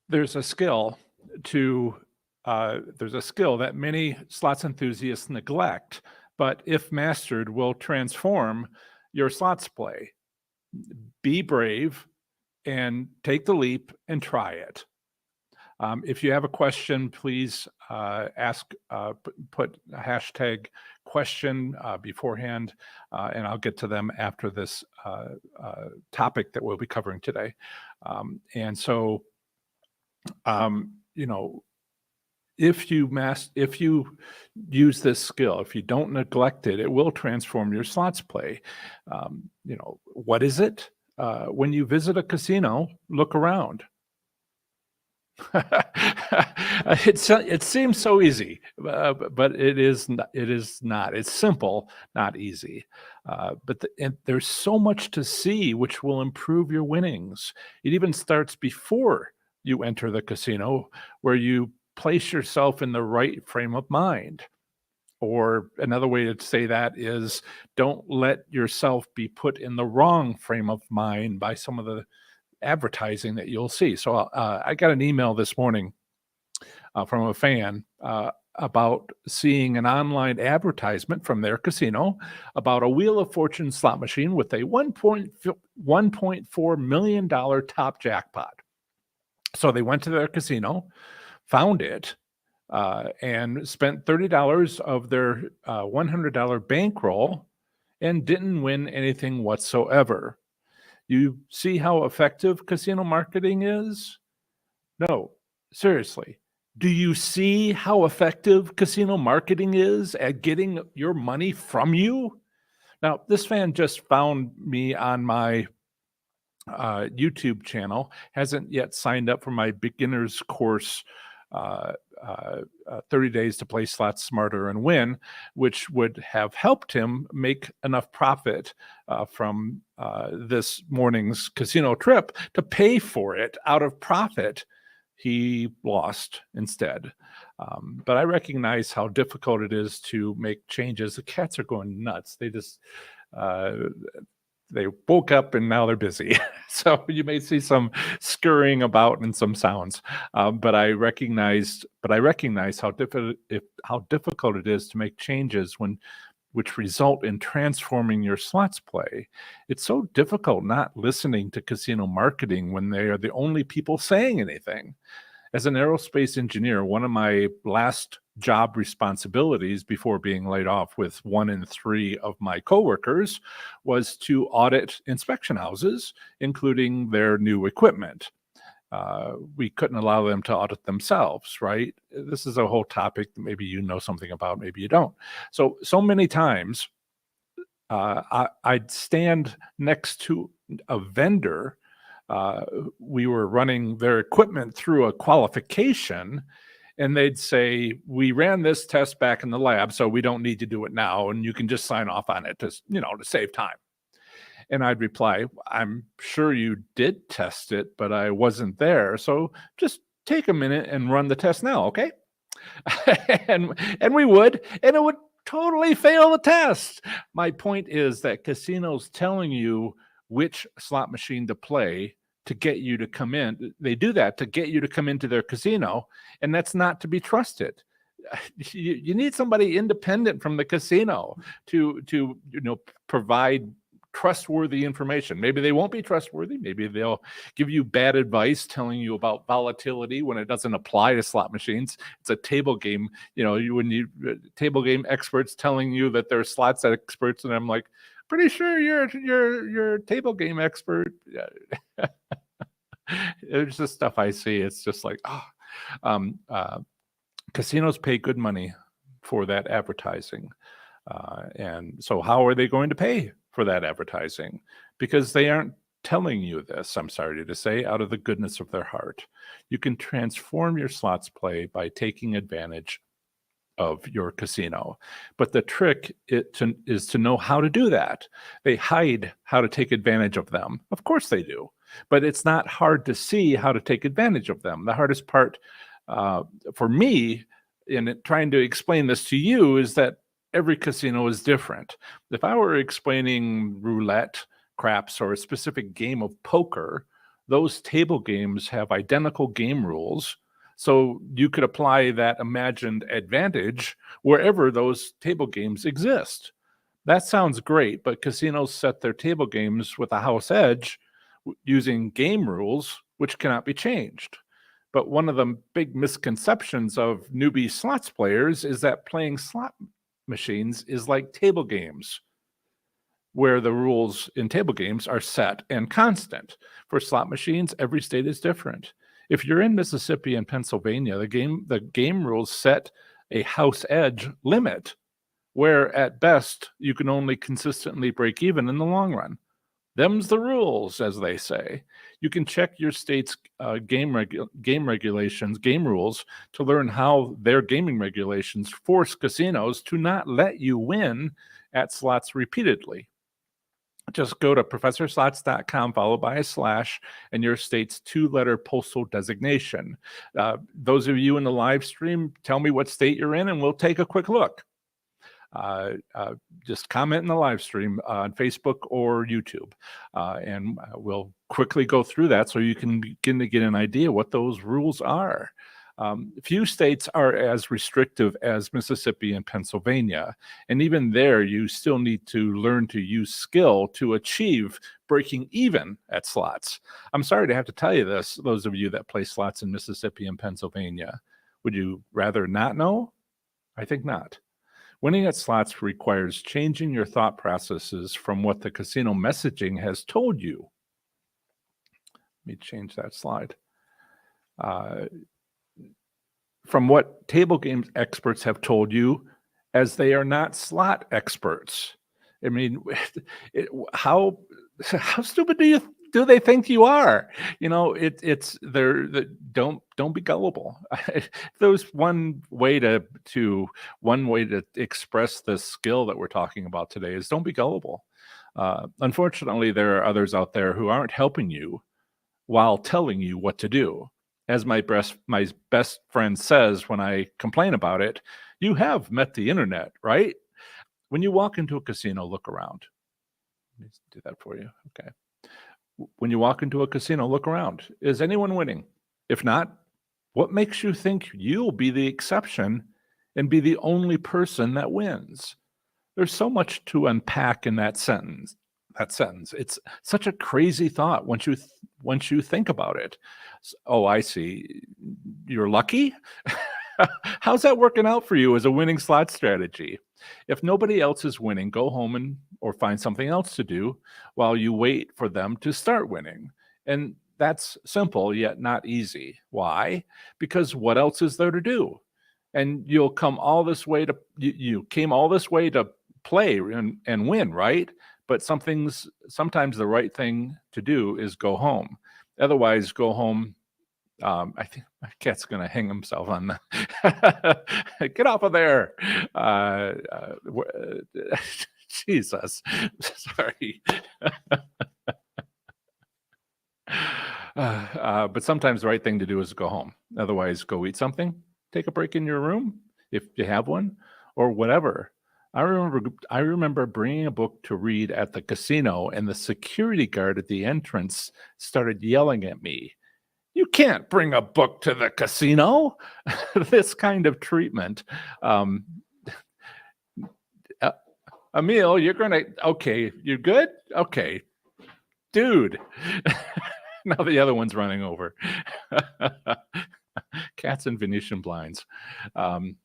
There's a skill to there's a skill that many slots enthusiasts neglect, but if mastered, will transform your slots play. Be brave and take the leap and try it. If you have a question, please put a hashtag question beforehand, and I'll get to them after this topic that we'll be covering today. And so, you know, if you use this skill, if you don't neglect it, it will transform your slots play. You know, what is it? When you visit a casino, look around. It seems so easy, but it is not. It's simple, not easy. And there's so much to see, which will improve your winnings. It even starts before you enter the casino, where you place yourself in the right frame of mind. Or another way to say that is, don't let yourself be put in the wrong frame of mind by some of the advertising that you'll see. So I got an email this morning from a fan about seeing an online advertisement from their casino about a Wheel of Fortune slot machine with a $1.4 million top jackpot. So they went to their casino, found it, and spent $30 of their $100 bankroll and didn't win anything whatsoever. You see how effective casino marketing is? No, seriously. Do you see how effective casino marketing is at getting your money from you? Now, this fan just found me on my YouTube channel, hasn't yet signed up for my beginner's course, 30 days to play slots smarter and win, which would have helped him make enough profit from this morning's casino trip to pay for it out of profit. He lost instead. But I recognize how difficult it is to make changes. The cats are going nuts. They just they woke up and now they're busy. So you may see some scurrying about and some sounds. But I recognize how difficult it is to make changes which result in transforming your slots play. It's so difficult not listening to casino marketing when they are the only people saying anything. As an aerospace engineer, one of my last job responsibilities before being laid off with 1 in 3 of my coworkers was to audit inspection houses, including their new equipment. We couldn't allow them to audit themselves, right? This is a whole topic that maybe you know something about, maybe you don't. So many times I'd stand next to a vendor. We were running their equipment through a qualification, and they'd say, we ran this test back in the lab, so we don't need to do it now, and you can just sign off on it to save time. And I'd reply, I'm sure you did test it, but I wasn't there, so just take a minute and run the test now, okay? and we would, and it would totally fail the test. My point is that casinos telling you which slot machine to play to get you to come in. They do that to get you to come into their casino, and that's not to be trusted. You need somebody independent from the casino to provide trustworthy information. Maybe they won't be trustworthy. Maybe they'll give you bad advice telling you about volatility when it doesn't apply to slot machines. It's a table game. Table game experts telling you that they're slots experts, and I'm like, pretty sure you're a table game expert. It's just stuff I see. It's just like, casinos pay good money for that advertising. And so how are they going to pay for that advertising? Because they aren't telling you this, I'm sorry to say, out of the goodness of their heart. You can transform your slots play by taking advantage of your casino. But the trick is to know how to do that. They hide how to take advantage of them. Of course they do. But it's not hard to see how to take advantage of them. The hardest part for me in trying to explain this to you is that every casino is different. If I were explaining roulette, craps, or a specific game of poker, those table games have identical game rules. So you could apply that imagined advantage wherever those table games exist. That sounds great, but casinos set their table games with a house edge using game rules, which cannot be changed. But one of the big misconceptions of newbie slots players is that playing slot machines is like table games, where the rules in table games are set and constant. For slot machines, every state is different. If you're in Mississippi and Pennsylvania, the game rules set a house edge limit, where at best you can only consistently break even in the long run. Them's the rules, as they say. You can check your state's game regulations, game rules, to learn how their gaming regulations force casinos to not let you win at slots repeatedly. Just go to professorslots.com, followed by a / and your state's 2-letter postal designation. Those of you in the live stream, tell me what state you're in, and we'll take a quick look. Just comment in the live stream on Facebook or YouTube, and we'll quickly go through that so you can begin to get an idea what those rules are. Few states are as restrictive as Mississippi and Pennsylvania, and even there you still need to learn to use skill to achieve breaking even at slots. I'm sorry to have to tell you this, those of you that play slots in Mississippi and Pennsylvania. Would you rather not know? I think not. Winning at slots requires changing your thought processes from what the casino messaging has told you. Let me change that slide. From what table games experts have told you, as they are not slot experts. I mean, how stupid do they think you are? Don't be gullible. There's one way to express the skill that we're talking about today is don't be gullible. Unfortunately, there are others out there who aren't helping you while telling you what to do. As my best friend says when I complain about it, you have met the internet, right? When you walk into a casino, look around. Let me do that for you. Okay. When you walk into a casino, look around. Is anyone winning? If not, what makes you think you'll be the exception and be the only person that wins? There's so much to unpack in that sentence. It's such a crazy thought once you think about it. Oh, I see. You're lucky? How's that working out for you as a winning slot strategy? If nobody else is winning, go home or find something else to do while you wait for them to start winning. And that's simple, yet not easy. Why? Because what else is there to do? And you'll come all this way to you came all this way to play and win, right? But sometimes the right thing to do is go home. Otherwise, go home. I think my cat's going to hang himself on the. Get off of there. Jesus. Sorry. But sometimes the right thing to do is go home. Otherwise, go eat something, take a break in your room if you have one, or whatever. I remember bringing a book to read at the casino, and the security guard at the entrance started yelling at me. You can't bring a book to the casino. This kind of treatment. Um, uh, Emil, you're gonna okay. You're good. Okay, dude. Now the other one's running over. Cats and Venetian blinds. Um,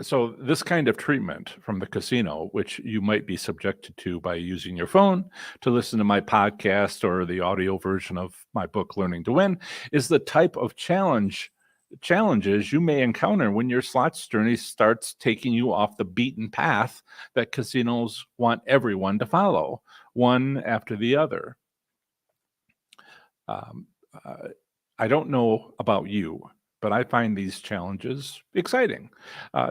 so this kind of treatment from the casino, which you might be subjected to by using your phone to listen to my podcast or the audio version of my book Learning to Win, is the type of challenges you may encounter when your slots journey starts taking you off the beaten path that casinos want everyone to follow, one after the other. Um, uh, I don't know about you, but I find these challenges exciting.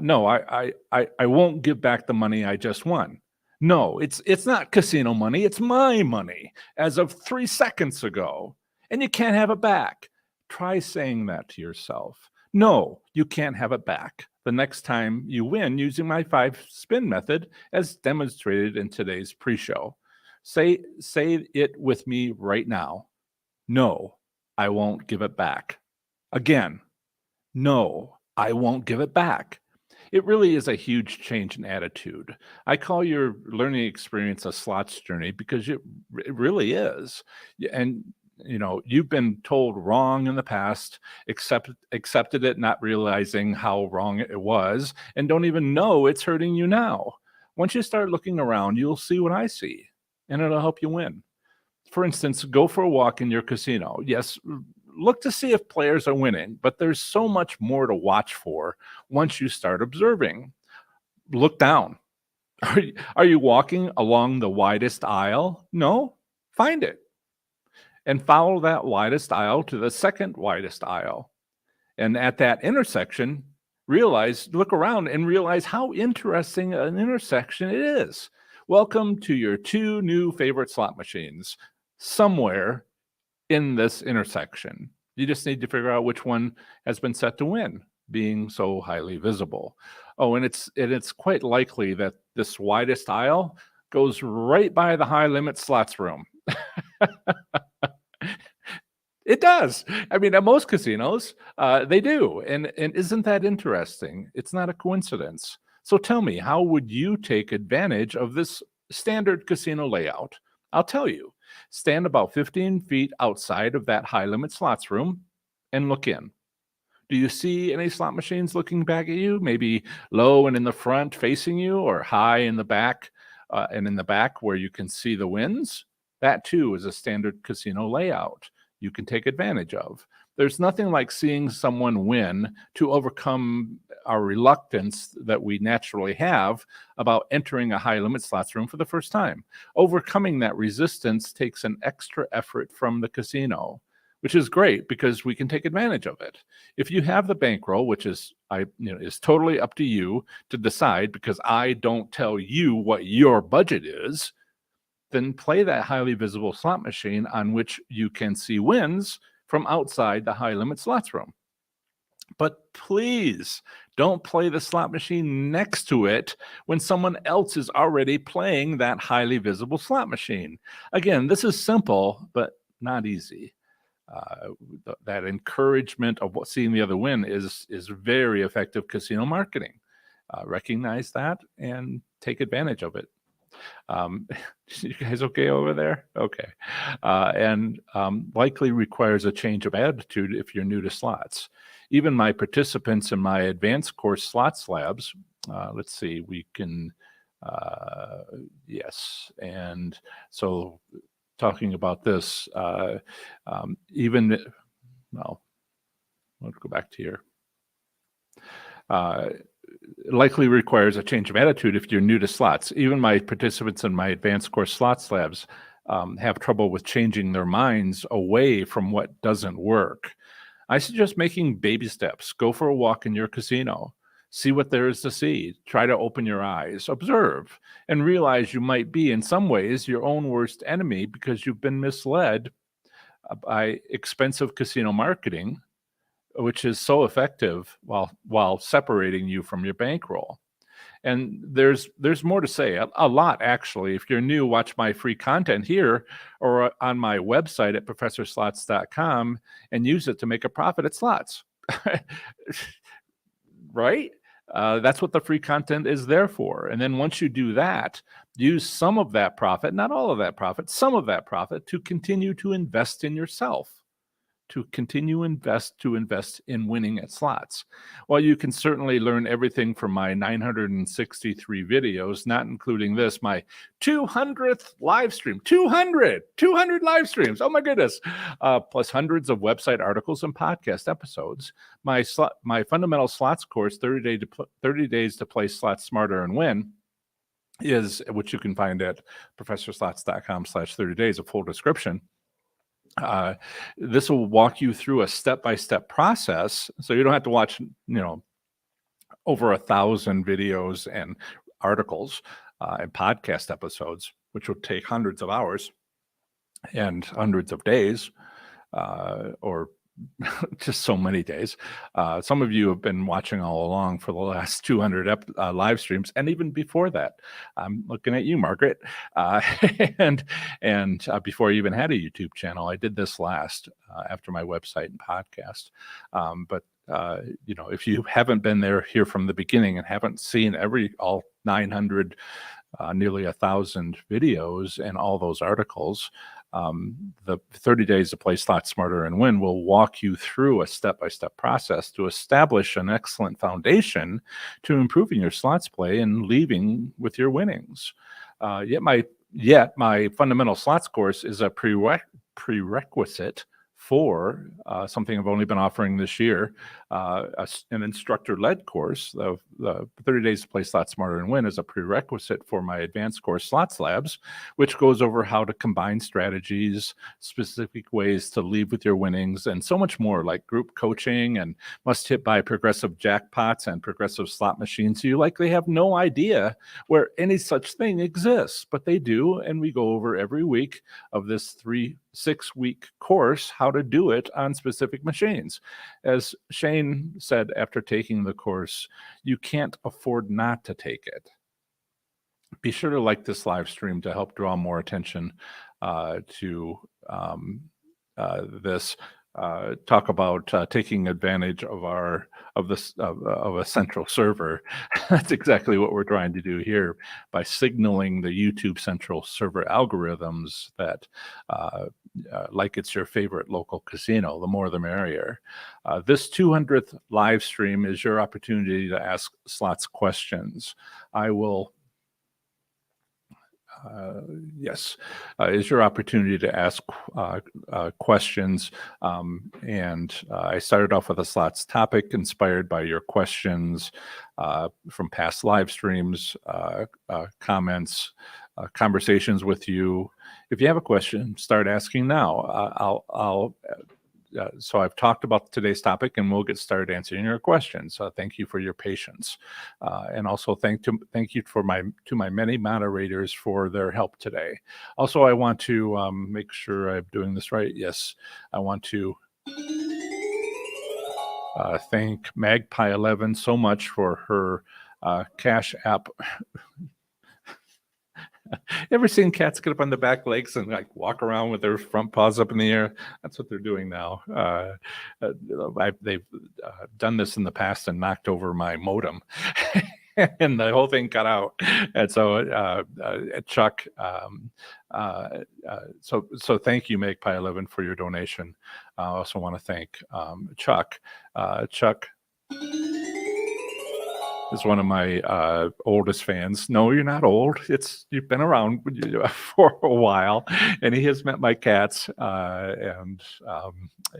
No, I won't give back the money I just won. No, it's not casino money. It's my money as of 3 seconds ago, and you can't have it back. Try saying that to yourself. No, you can't have it back the next time you win using my 5 spin method as demonstrated in today's pre-show. Say it with me right now. No, I won't give it back. Again, no, I won't give it back. It really is a huge change in attitude. I call your learning experience a slots journey because it really is. And you've been told wrong in the past, accepted it, not realizing how wrong it was, and don't even know it's hurting you now. Once you start looking around, you'll see what I see, and it'll help you win. For instance, go for a walk in your casino. Yes, look to see if players are winning, but there's so much more to watch for once you start observing. Look down. Are you walking along the widest aisle? No, find it and follow that widest aisle to the second widest aisle. And at that intersection, look around and realize how interesting an intersection it is. Welcome to your 2 new favorite slot machines somewhere in this intersection. You just need to figure out which one has been set to win, being so highly visible. Oh, and it's quite likely that this widest aisle goes right by the high limit slots room. It does. I mean, at most casinos, they do. And isn't that interesting? It's not a coincidence. So tell me, how would you take advantage of this standard casino layout? I'll tell you. Stand about 15 feet outside of that high limit slots room and look in. Do you see any slot machines looking back at you? Maybe low and in the front facing you, or high in the back and in the back where you can see the wins? That too is a standard casino layout you can take advantage of. There's nothing like seeing someone win to overcome our reluctance that we naturally have about entering a high limit slots room for the first time. Overcoming that resistance takes an extra effort from the casino, which is great because we can take advantage of it. If you have the bankroll, which is totally up to you to decide, because I don't tell you what your budget is, then play that highly visible slot machine on which you can see wins from outside the high limit slots room. But please don't play the slot machine next to it when someone else is already playing that highly visible slot machine. Again, this is simple, but not easy. That encouragement of seeing the other win is very effective casino marketing. Recognize that and take advantage of it. You guys okay over there? Okay. And likely requires a change of attitude if you're new to slots. Even my participants in my advanced course slots labs, let's see, we can, yes. And so talking about this, even, well, let's go back to here. Likely requires a change of attitude if you're new to slots. Even my participants in my advanced course slots labs have trouble with changing their minds away from what doesn't work. I suggest making baby steps. Go for a walk in your casino. See what there is to see. Try to open your eyes, observe, and realize you might be, in some ways, your own worst enemy because you've been misled by expensive casino marketing, which is so effective while separating you from your bankroll. And there's more to say, a lot actually. If you're new, watch my free content here or on my website at professorslots.com and use it to make a profit at slots. Right? That's what the free content is there for. And then once you do that, use some of that profit, not all of that profit, some of that profit to continue to invest in yourself, to continue to invest in winning at slots. Well, you can certainly learn everything from my 963 videos, not including this, my 200th live stream, 200 live streams. Oh my goodness. Plus hundreds of website articles and podcast episodes. My fundamental slots course, 30 days to play slots smarter and win, is, which you can find at professorslots.com/30 days, a full description. This will walk you through a step-by-step process, so you don't have to watch, over 1,000 videos and articles and podcast episodes, which will take hundreds of hours and hundreds of days, or just so many days. Some of you have been watching all along for the last 200 live streams, and even before that. I'm looking at you, Margaret. And before I even had a YouTube channel, I did this last after my website and podcast. But if you haven't been here from the beginning and haven't seen all 900, nearly 1,000 videos and all those articles, the 30 days to play slots smarter and win will walk you through a step-by-step process to establish an excellent foundation to improving your slots play and leaving with your winnings. Yet my fundamental slots course is a prerequisite for something I've only been offering this year, an instructor-led course. The 30 Days to Play Slots Smarter and Win is a prerequisite for my advanced course, Slots Labs, which goes over how to combine strategies, specific ways to leave with your winnings, and so much more, like group coaching and must-hit-by progressive jackpots and progressive slot machines. You likely have no idea where any such thing exists, but they do, and we go over every week of this 6-week course how to do it on specific machines. As Shane said after taking the course, you can't afford not to take it. Be sure to like this live stream to help draw more attention to this. Talk about taking advantage of a central server. That's exactly what we're trying to do here by signaling the YouTube central server algorithms that like it's your favorite local casino. The more the merrier. This 200th live stream is your opportunity to ask slots questions. I will is your opportunity to ask questions. And I started off with a slots topic inspired by your questions from past live streams, comments, conversations with you. If you have a question, start asking now. So I've talked about today's topic, and we'll get started answering your questions. Thank you for your patience, and also thank you to my many moderators for their help today. Also, I want to make sure I'm doing this right. Yes, I want to thank Magpie11 so much for her Cash App. Ever seen cats get up on the back legs and like walk around with their front paws up in the air? That's what they're doing now. They've done this in the past and knocked over my modem. And the whole thing cut out. And so Chuck, so thank you, Magpie11, for your donation. I also want to thank Chuck. Chuck is one of my oldest fans. No, you're not old. You've been around for a while, and he has met my cats.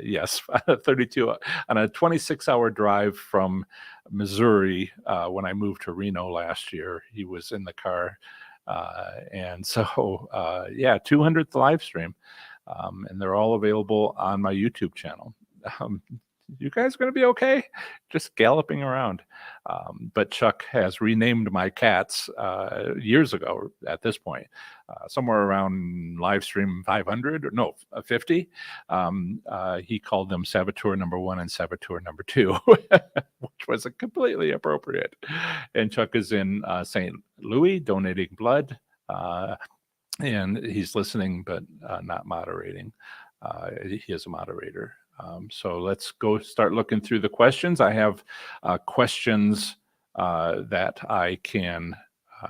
Yes, 32 on a 26-hour drive from Missouri. When I moved to Reno last year, he was in the car, and so 200th live stream, and they're all available on my YouTube channel. you guys going to be okay? Just galloping around. But Chuck has renamed my cats years ago at this point, somewhere around live stream 500 or no, 50. He called them Saboteur number 1 and Saboteur number 2, which was completely appropriate. And Chuck is in St. Louis donating blood. And he's listening, but not moderating. He is a moderator. So let's go start looking through the questions. I have questions that I can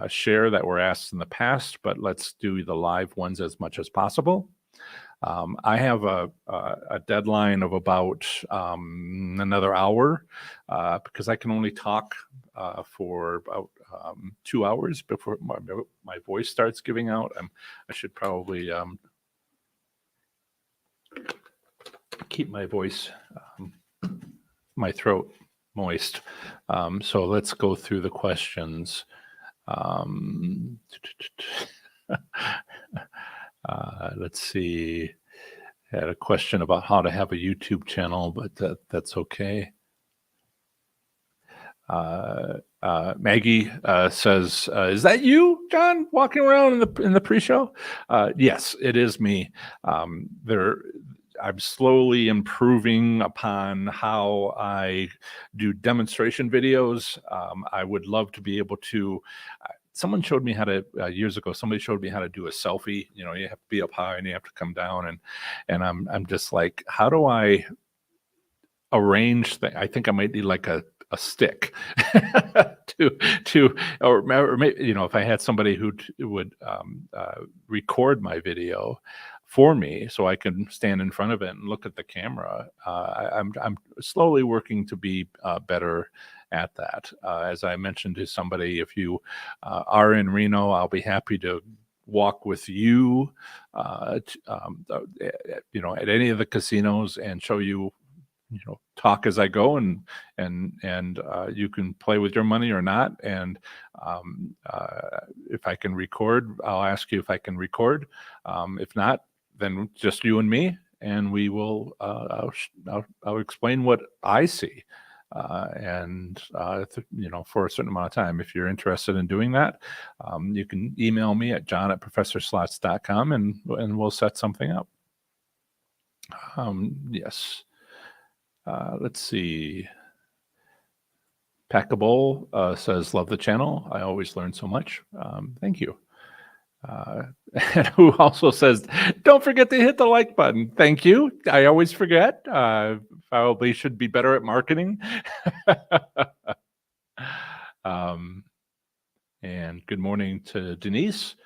share that were asked in the past, but let's do the live ones as much as possible. I have a deadline of about another hour because I can only talk for about 2 hours before my voice starts giving out. I should probably keep my voice, my throat moist. So let's go through the questions. Let's see. I had a question about how to have a YouTube channel, but that's okay. Maggie says, "Is that you, John, walking around in the pre-show?" Yes, it is me. I'm slowly improving upon how I do demonstration videos. I would love to be able to. Someone showed me how to years ago. Somebody showed me how to do a selfie. You know, you have to be up high and you have to come down, and I'm just like, how do I arrange things? I think I might need like a stick or maybe, you know, if I had somebody who would record my video for me so I can stand in front of it and look at the camera. I'm slowly working to be better at that. As I mentioned to somebody, if you are in Reno, I'll be happy to walk with you, you know, at any of the casinos and show you, you know, talk as I go, and you can play with your money or not. And if I can record, I'll ask you if I can record. If not, then just you and me, and we will. I'll explain what I see, you know, for a certain amount of time. If you're interested in doing that, you can email me at john@professorslots.com, and we'll set something up. Yes. Let's see. Packable says, "Love the channel. I always learn so much." Thank you. And who also says, "Don't forget to hit the like button." Thank you. I always forget. Probably should be better at marketing. And good morning to Denise.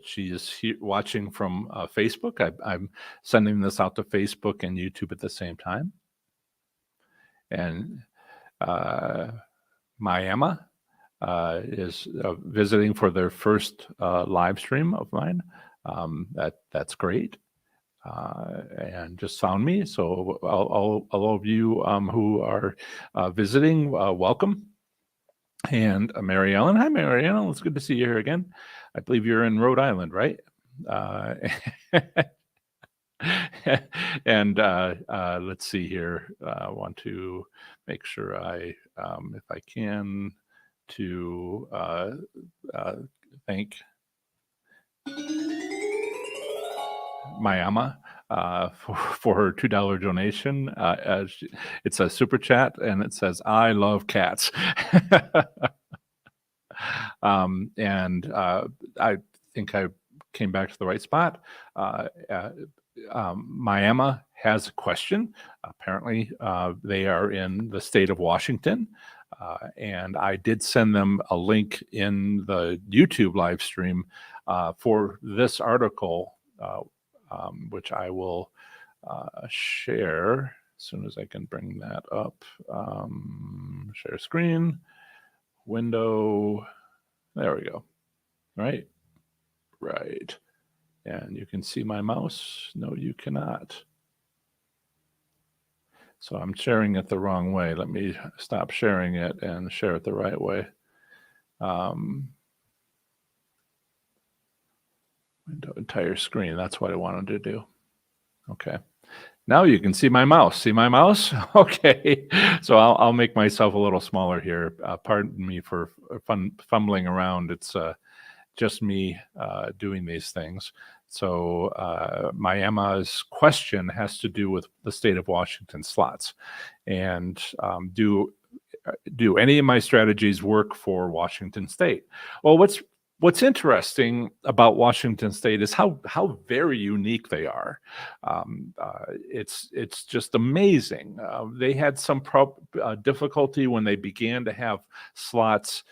She is watching from Facebook. I'm sending this out to Facebook and YouTube at the same time. And Miami is visiting for their first live stream of mine. That's great. And just found me. So all of you who are visiting, welcome. And Mary Ellen. Hi, Mary Ellen. It's good to see you here again. I believe you're in Rhode Island, right? And let's see here. I want to make sure I, if I can, to thank Mayama for her $2 donation. It's a super chat, and it says, "I love cats." And I think I came back to the right spot. Miami has a question. Apparently, they are in the state of Washington. And I did send them a link in the YouTube live stream for this article, which I will share as soon as I can bring that up. Share screen, window. There we go. Right. And you can see my mouse. No, you cannot. So I'm sharing it the wrong way. Let me stop sharing it and share it the right way. Window entire screen. That's what I wanted to do. Okay. Now you can see my mouse. See my mouse? Okay. So I'll make myself a little smaller here. Pardon me for fumbling around. It's just me doing these things. So my Emma's question has to do with the state of Washington slots, and do any of my strategies work for Washington State? Well, what's interesting about Washington State is how very unique they are. It's just amazing. They had some difficulty when they began to have slots.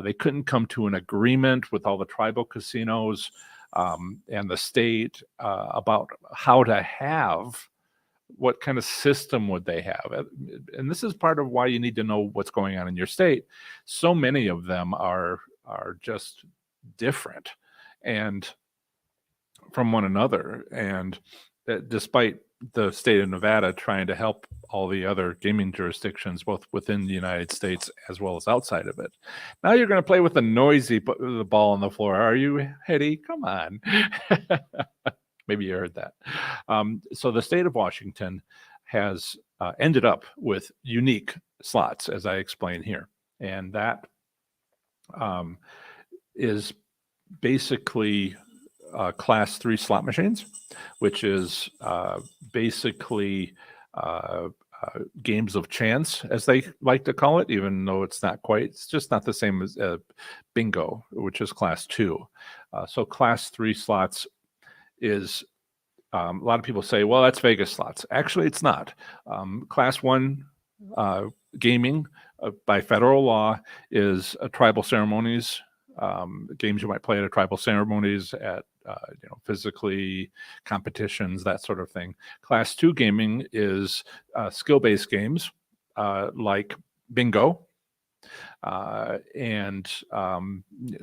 They couldn't come to an agreement with all the tribal casinos and the state about how to have, what kind of system would they have. And this is part of why you need to know what's going on in your state. So many of them are just different and from one another. And despite the state of Nevada trying to help all the other gaming jurisdictions, both within the United States as well as outside of it. Now you're going to play with the noisy the ball on the floor. Are you, Hetty? Come on. Maybe you heard that. So the state of Washington has ended up with unique slots, as I explain here. And that is basically class 3 slot machines, which is basically games of chance, as they like to call it, even though it's not quite. It's just not the same as bingo, which is class 2. So class 3 slots is, a lot of people say, well, that's Vegas slots. Actually, it's not. Class 1 gaming by federal law is tribal ceremonies, games you might play at a tribal ceremonies, at physically competitions, that sort of thing. Class 2 gaming is skill-based games like bingo, and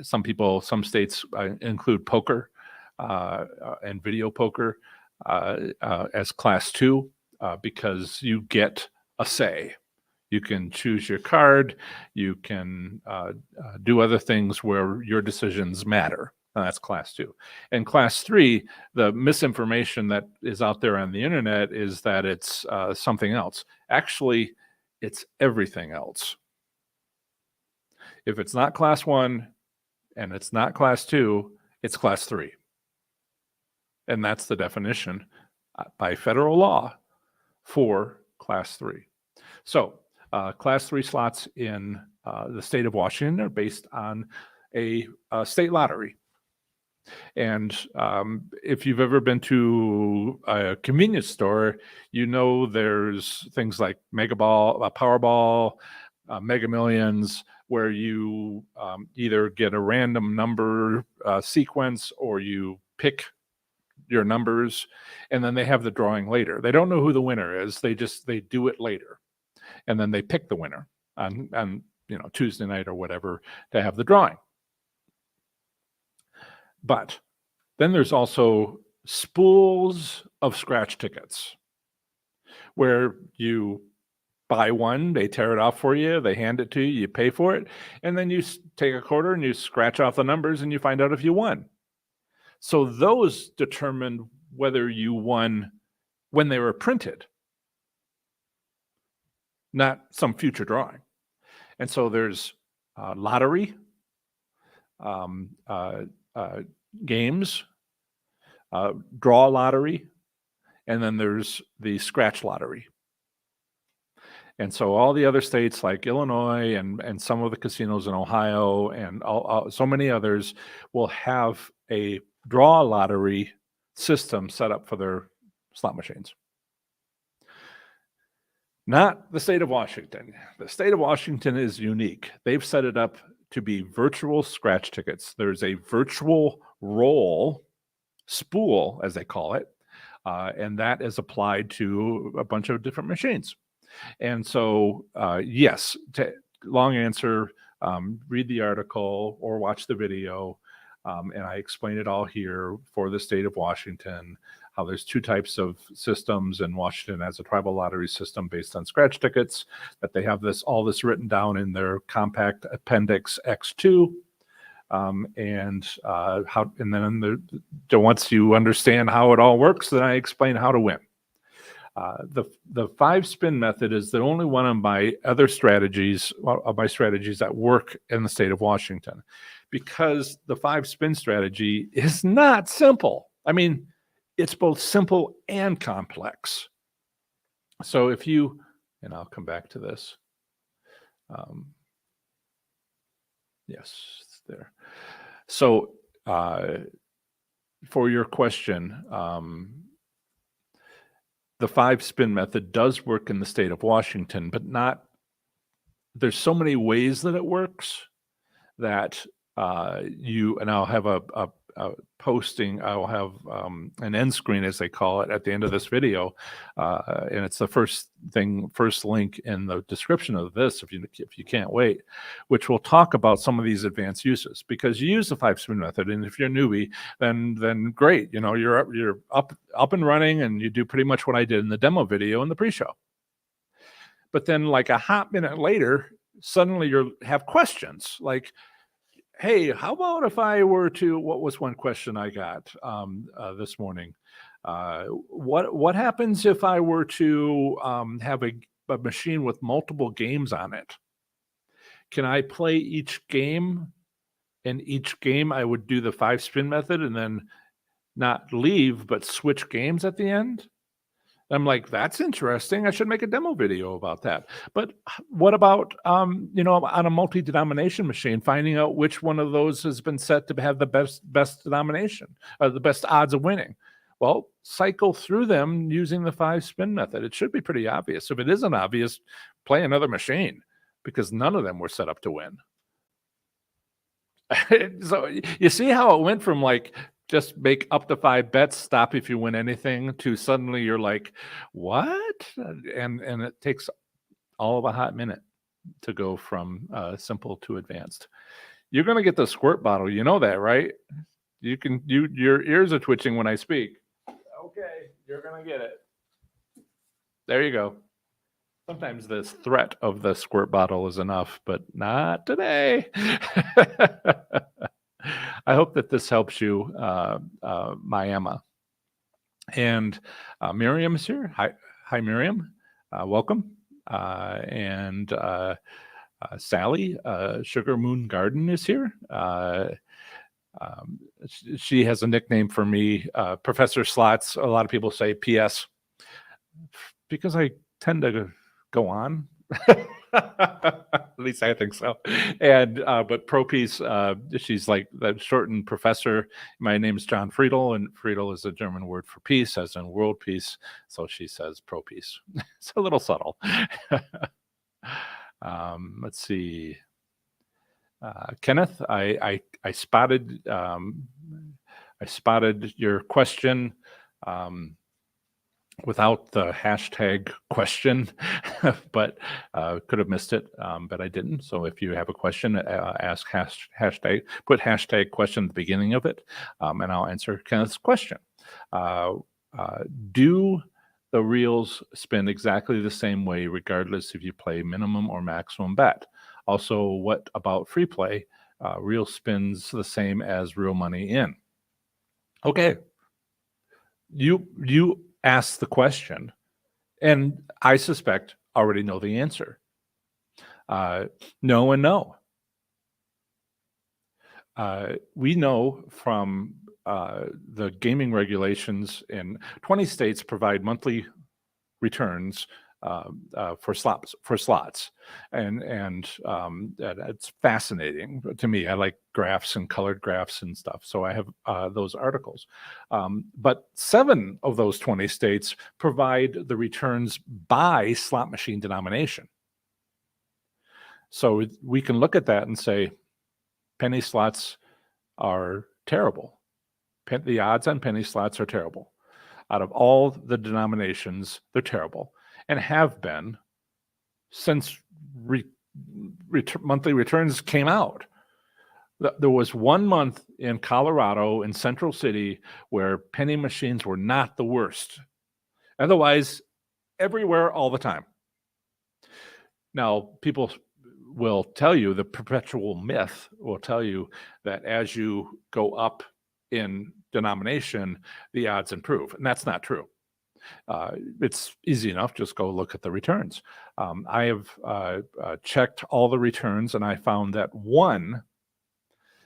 some states include poker and video poker as class 2 because you get a say. You can choose your card. You can do other things where your decisions matter. That's class 2. And class 3, the misinformation that is out there on the internet is that it's something else. Actually, it's everything else. If it's not class 1 and it's not class 2, it's class 3. And that's the definition by federal law for class 3. So class 3 slots in the state of Washington are based on a state lottery. And if you've ever been to a convenience store, there's things like Mega Ball, Powerball, Mega Millions, where you either get a random number sequence or you pick your numbers, and then they have the drawing later. They don't know who the winner is. They do it later, and then they pick the winner on Tuesday night or whatever to have the drawing. But then there's also spools of scratch tickets where you buy one, they tear it off for you, they hand it to you, you pay for it, and then you take a quarter and you scratch off the numbers and you find out if you won. So those determine whether you won when they were printed, not some future drawing. And so there's lottery, games, draw lottery, and then there's the scratch lottery. And so all the other states like Illinois and some of the casinos in Ohio and so many others will have a draw lottery system set up for their slot machines. Not the state of Washington. The state of Washington is unique. They've set it up to be virtual scratch tickets. There's a virtual roll, spool, as they call it, and that is applied to a bunch of different machines. And so, yes, long answer, read the article or watch the video, and I explain it all here for the state of Washington, how there's 2 types of systems, and Washington has a tribal lottery system based on scratch tickets, that they have all this written down in their compact appendix X2, and then once you understand how it all works, then I explain how to win. The 5-spin method is the only one of my other strategies, of my strategies that work in the state of Washington, because the 5-spin strategy is not simple. I mean, it's both simple and complex. So if you, and I'll come back to this. Yes, it's there. So for your question, the 5-spin method does work in the state of Washington, but not, there's so many ways that it works that and I'll have a posting, I'll have an end screen, as they call it, at the end of this video. And it's the first link in the description of this, if you can't wait, which will talk about some of these advanced uses, because you use the 5-spin method. And if you're a newbie, then great. You're up and running, and you do pretty much what I did in the demo video in the pre-show. But then like a hot minute later, suddenly you have questions like, hey, how about if I were to, what was one question I got this morning? What happens if I were to have a machine with multiple games on it? Can I play each game? And each game I would do the 5-spin method and then not leave, but switch games at the end? I'm like, that's interesting. I should make a demo video about that. But what about, on a multi-denomination machine, finding out which one of those has been set to have the best denomination, the best odds of winning? Well, cycle through them using the 5-spin method. It should be pretty obvious. If it isn't obvious, play another machine, because none of them were set up to win. So you see how it went from like, just make up to 5 bets, stop if you win anything, to suddenly you're like, what? And it takes all of a hot minute to go from simple to advanced. You're going to get the squirt bottle. You know that, right? Your ears are twitching when I speak. Okay, you're going to get it. There you go. Sometimes the threat of the squirt bottle is enough, but not today. I hope that this helps you, Mayama. And Miriam is here. Hi, Miriam. Welcome. And Sally, Sugar Moon Garden, is here. She has a nickname for me, Professor Slots. A lot of people say PS, because I tend to go on. At least I think so. And but ProPeace, she's like the shortened professor. My name is John Friedel, and Friedel is a German word for peace, as in world peace. So she says ProPeace. It's a little subtle. Let's see. Kenneth, I spotted your question. Without the hashtag question, but could have missed it, but I didn't. So if you have a question, ask hashtag, put hashtag question at the beginning of it, and I'll answer Kenneth's question. Do the reels spin exactly the same way, regardless if you play minimum or maximum bet? Also, what about free play? Reel spins the same as real money in. Okay, you ask the question, and I suspect already know the answer. No and no. We know from the gaming regulations in 20 states provide monthly returns for slots, and it's fascinating to me. I like graphs and colored graphs and stuff, so I have those articles. But 7 of those 20 states provide the returns by slot machine denomination. So we can look at that and say, penny slots are terrible. The odds on penny slots are terrible. Out of all the denominations, they're terrible, and have been since monthly returns came out. There was 1 month in Colorado, in Central City, where penny machines were not the worst. Otherwise, everywhere, all the time. Now, people will tell you, the perpetual myth will tell you that as you go up in denomination, the odds improve. And that's not true. It's easy enough. Just go look at the returns. I have checked all the returns, and I found that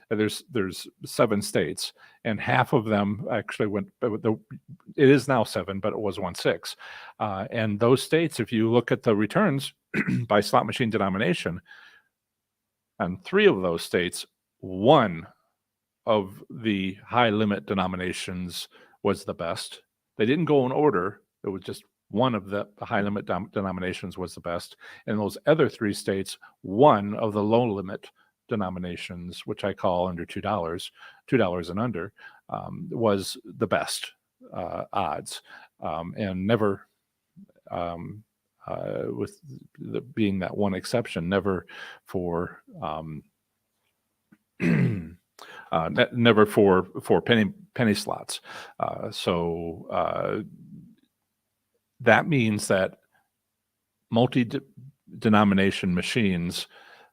there's 7 states, and half of them actually went. It is now 7, but it was 1/6. And those states, if you look at the returns by slot machine denomination, and 3 of those states, one of the high limit denominations was the best. They didn't go in order. It was just one of the high limit denominations was the best. In those other 3 states, one of the low limit denominations, which I call under $2 and under, was the best odds, and never, with being that one exception, never for never for penny slots. So that means that multi-denomination machines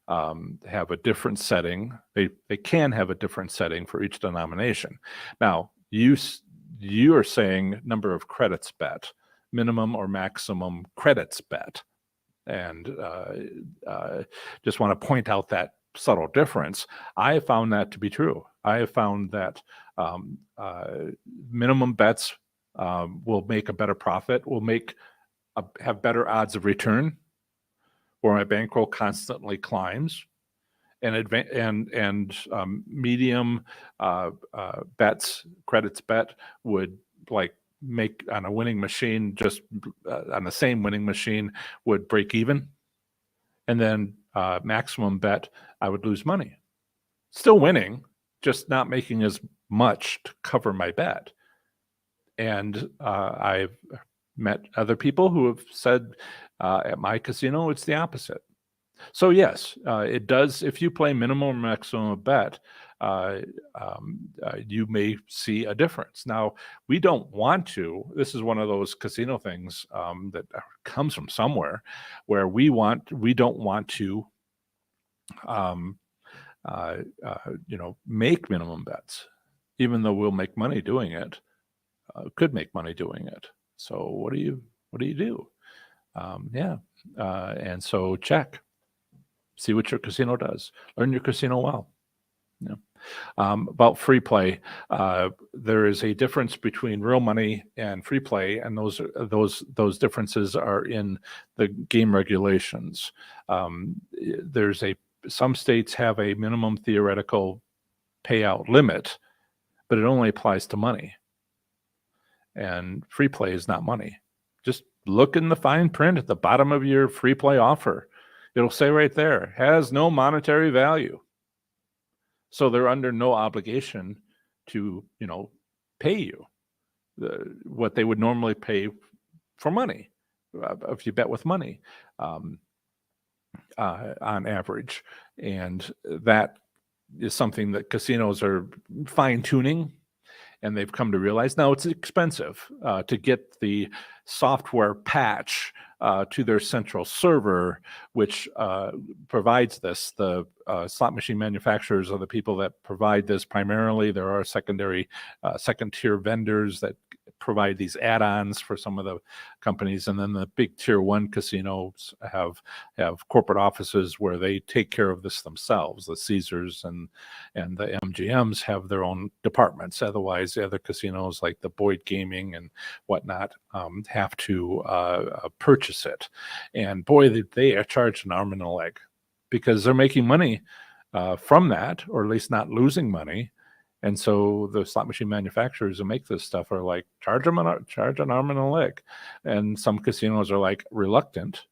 have a different setting. They can have a different setting for each denomination. Now, you are saying number of credits bet, minimum or maximum credits bet, and just want to point out that subtle difference. I have found that to be true. I have found that minimum bets will make a better profit, will have better odds of return, where my bankroll constantly climbs, and medium credits bet would like make on a winning machine, just on the same winning machine, would break even, and then maximum bet I would lose money. Still winning, just not making as much to cover my bet. And I've met other people who have said at my casino it's the opposite. So yes, it does. If you play minimum or maximum bet, you may see a difference. Now, we don't want to. This is one of those casino things that comes from somewhere, where we don't want to, make minimum bets, even though we'll make money doing it. Could make money doing it. So what do you do? And so check. See what your casino does. Learn your casino well. Yeah. About free play, there is a difference between real money and free play, and those differences are in the game regulations. Some states have a minimum theoretical payout limit, but it only applies to money. And free play is not money. Just look in the fine print at the bottom of your free play offer. It'll say right there, has no monetary value. So they're under no obligation to, pay you what they would normally pay for money if you bet with money on average. And that is something that casinos are fine-tuning, and they've come to realize. Now, it's expensive to get the software patch to their central server, which provides this. The slot machine manufacturers are the people that provide this primarily. There are second-tier vendors that provide these add-ons for some of the companies, and then the big tier 1 casinos have corporate offices where they take care of this themselves. The Caesars and the MGMs have their own departments. Otherwise, the other casinos like the Boyd Gaming and whatnot have to purchase it. And boy, they are charged an arm and a leg, because they're making money from that, or at least not losing money. And so the slot machine manufacturers who make this stuff are like, charge an arm and a leg. And some casinos are like reluctant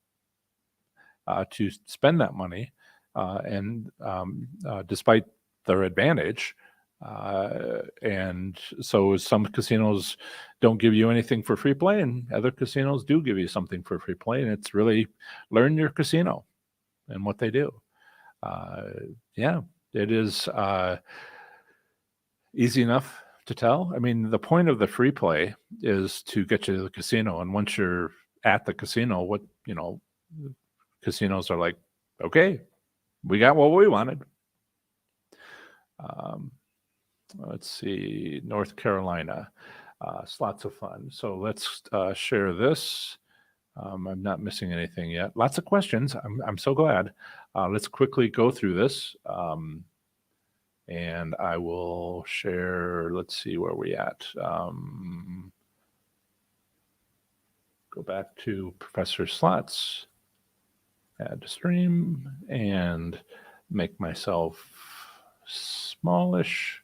to spend that money, and despite their advantage. And so some casinos don't give you anything for free play, and other casinos do give you something for free play. And it's really learn your casino and what they do. It is easy enough to tell. I mean, the point of the free play is to get you to the casino. And once you're at the casino, casinos are like, okay, we got what we wanted. Let's see, North Carolina. It's lots of fun. So let's share this. I'm not missing anything yet. Lots of questions. I'm so glad. Let's quickly go through this. And I will share, let's see where we at. Go back to Professor Slots, add to stream, and make myself smallish.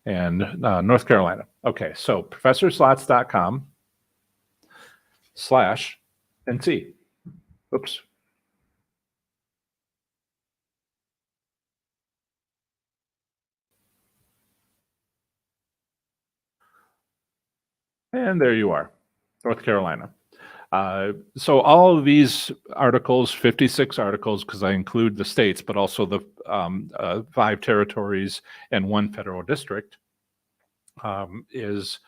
And North Carolina. Okay, so professorslots.com/NC. Oops. And there you are, North Carolina. So all of these articles, 56 articles, because I include the states, but also the 5 territories and 1 federal district, is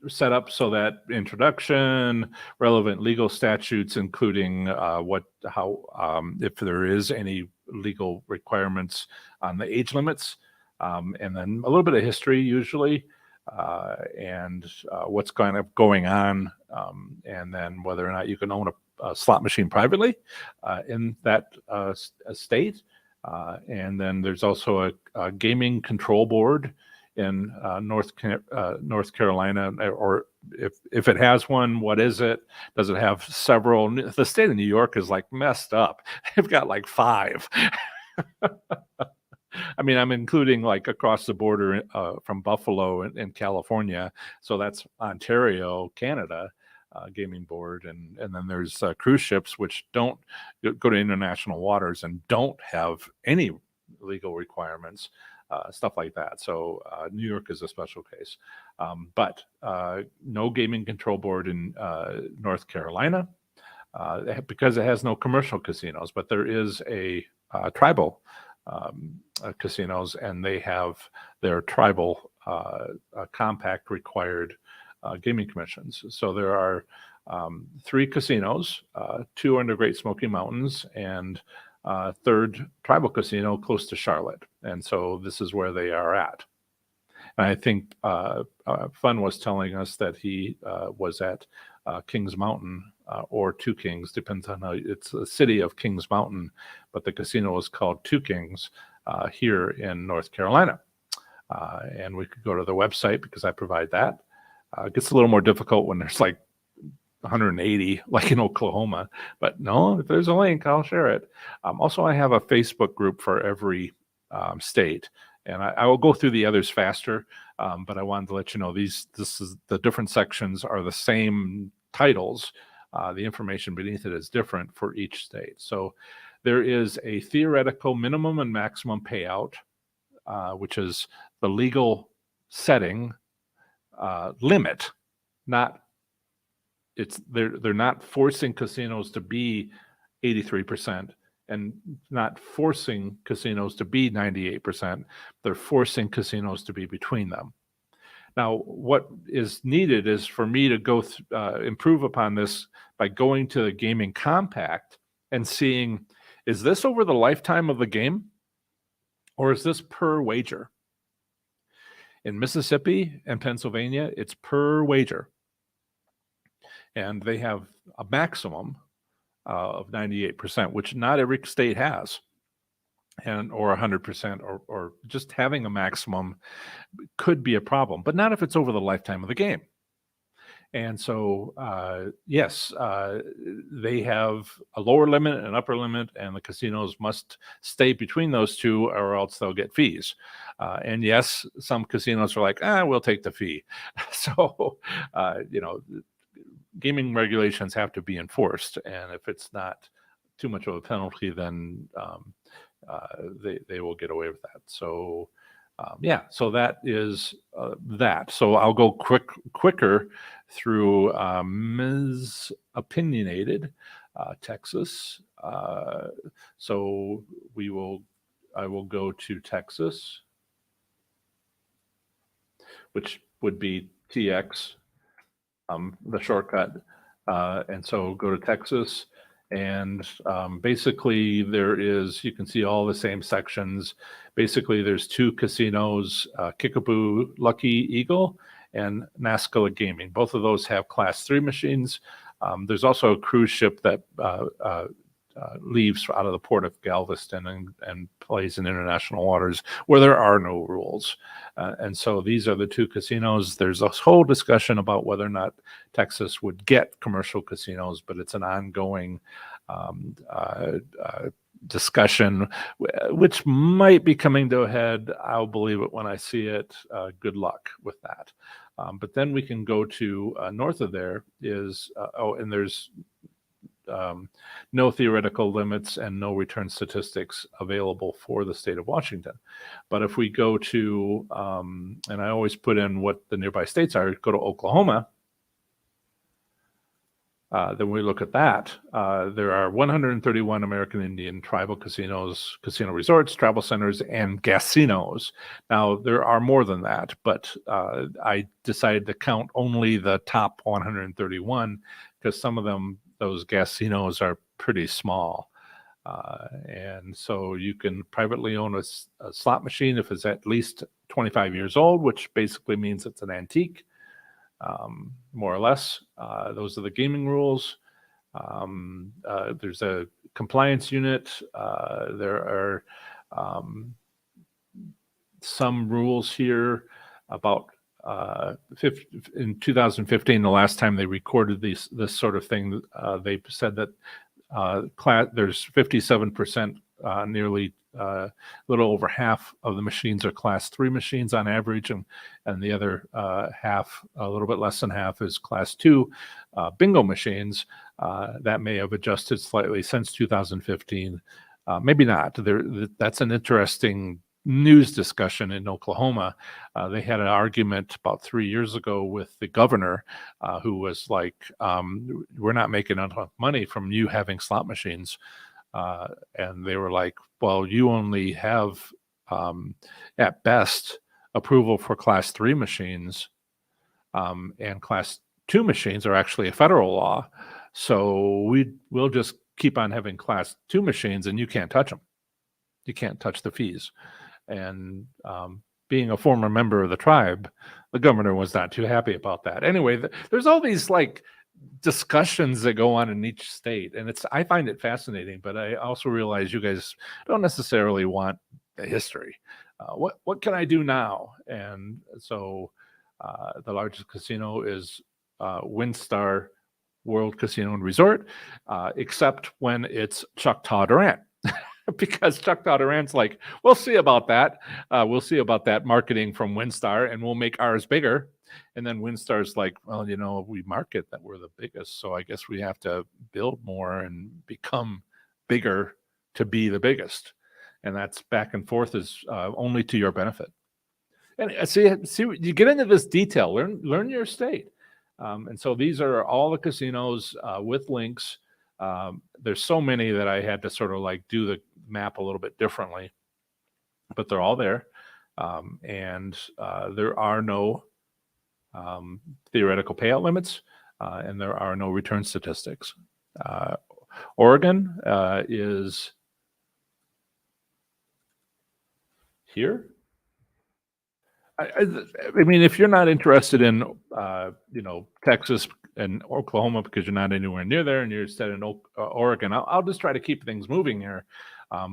set up so that introduction, relevant legal statutes, including if there is any legal requirements on the age limits, and then a little bit of history usually, and what's kind of going on, and then whether or not you can own a slot machine privately in that state. And then there's also a gaming control board in North Carolina, or if it has one, what is it? Does it have several? The state of New York is like messed up. They've got like 5. I mean, I'm including like across the border from Buffalo in California. So that's Ontario, Canada, gaming board. And then there's cruise ships, which don't go to international waters and don't have any legal requirements, stuff like that. So New York is a special case. But no gaming control board in North Carolina because it has no commercial casinos, but there is a tribal casinos, and they have their tribal compact required gaming commissions. So there are 3 casinos, 2 under Great Smoky Mountains, and third tribal casino close to Charlotte. And so this is where they are at. And I think Fun was telling us that he was at Kings Mountain or Two Kings, depends on how it's the city of Kings Mountain, but the casino is called Two Kings here in North Carolina. And we could go to the website because I provide that. It gets a little more difficult when there's like 180 like in Oklahoma, but no, if there's a link, I'll share it. Also, I have a Facebook group for every state, and I will go through the others faster, but I wanted to let you know the different sections are the same titles. The information beneath it is different for each state. So there is a theoretical minimum and maximum payout, which is the legal setting limit. They're not forcing casinos to be 83% and not forcing casinos to be 98%. They're forcing casinos to be between them. Now, what is needed is for me to go improve upon this by going to the Gaming Compact and seeing, is this over the lifetime of the game, or is this per wager? In Mississippi and Pennsylvania, it's per wager. And they have a maximum of 98%, which not every state has, or 100%, or just having a maximum could be a problem, but not if it's over the lifetime of the game. And so, yes, they have a lower limit and upper limit, and the casinos must stay between those two, or else they'll get fees. And yes, some casinos are like, we'll take the fee. So, gaming regulations have to be enforced, and if it's not too much of a penalty, then they will get away with that. So so that is that. So I'll go quicker through Ms. Opinionated, Texas. So I will go to Texas, which would be TX, the shortcut. And so go to Texas, And basically there is, you can see all the same sections. Basically there's two casinos, Kickapoo Lucky Eagle and Nascala Gaming. Both of those have class 3 machines. There's also a cruise ship that leaves out of the port of Galveston and plays in international waters where there are no rules. And so these are the two casinos. There's a whole discussion about whether or not Texas would get commercial casinos, but it's an ongoing discussion, which might be coming to a head. I'll believe it when I see it. Good luck with that. But then we can go to north of there is, and there's no theoretical limits and no return statistics available for the state of Washington. But if we go to, and I always put in what the nearby states are, go to Oklahoma, then we look at that. There are 131 American Indian tribal casinos, casino resorts, travel centers, and casinos. Now, there are more than that, but I decided to count only the top 131 because some of them, those casinos, are pretty small. And so you can privately own a slot machine if it's at least 25 years old, which basically means it's an antique. More or less. Those are the gaming rules. There's a compliance unit. There are some rules here about in 2015, the last time they recorded this sort of thing, they said that there's 57%, nearly a little over half of the machines are class 3 machines on average, and the other half, a little bit less than half, is class 2 bingo machines. That may have adjusted slightly since 2015. Maybe not. That's an interesting news discussion in Oklahoma. They had an argument about 3 years ago with the governor, who was like, we're not making enough money from you having slot machines. And they were like, well, you only have, at best, approval for class 3 machines, and class 2 machines are actually a federal law. So we'll just keep on having class 2 machines, and you can't touch them. You can't touch the fees. And being a former member of the tribe, the governor was not too happy about that. Anyway, there's all these like discussions that go on in each state, and I find it fascinating, but I also realize you guys don't necessarily want the history. What can I do now? And so the largest casino is WinStar World Casino and Resort, except when it's Choctaw Durant. Because Choctaw Durant's like, we'll see about that. We'll see about that marketing from WinStar, and we'll make ours bigger. And then WinStar's like, well, we market that we're the biggest, so I guess we have to build more and become bigger to be the biggest. And that's back and forth, is only to your benefit. And see, you get into this detail. Learn your state. And so these are all the casinos with links. There's so many that I had to sort of like do the map a little bit differently, but they're all there. And there are no theoretical payout limits, and there are no return statistics. Oregon is here. I mean, if you're not interested in, Texas and Oklahoma because you're not anywhere near there, and you're instead in Oregon, I'll just try to keep things moving here.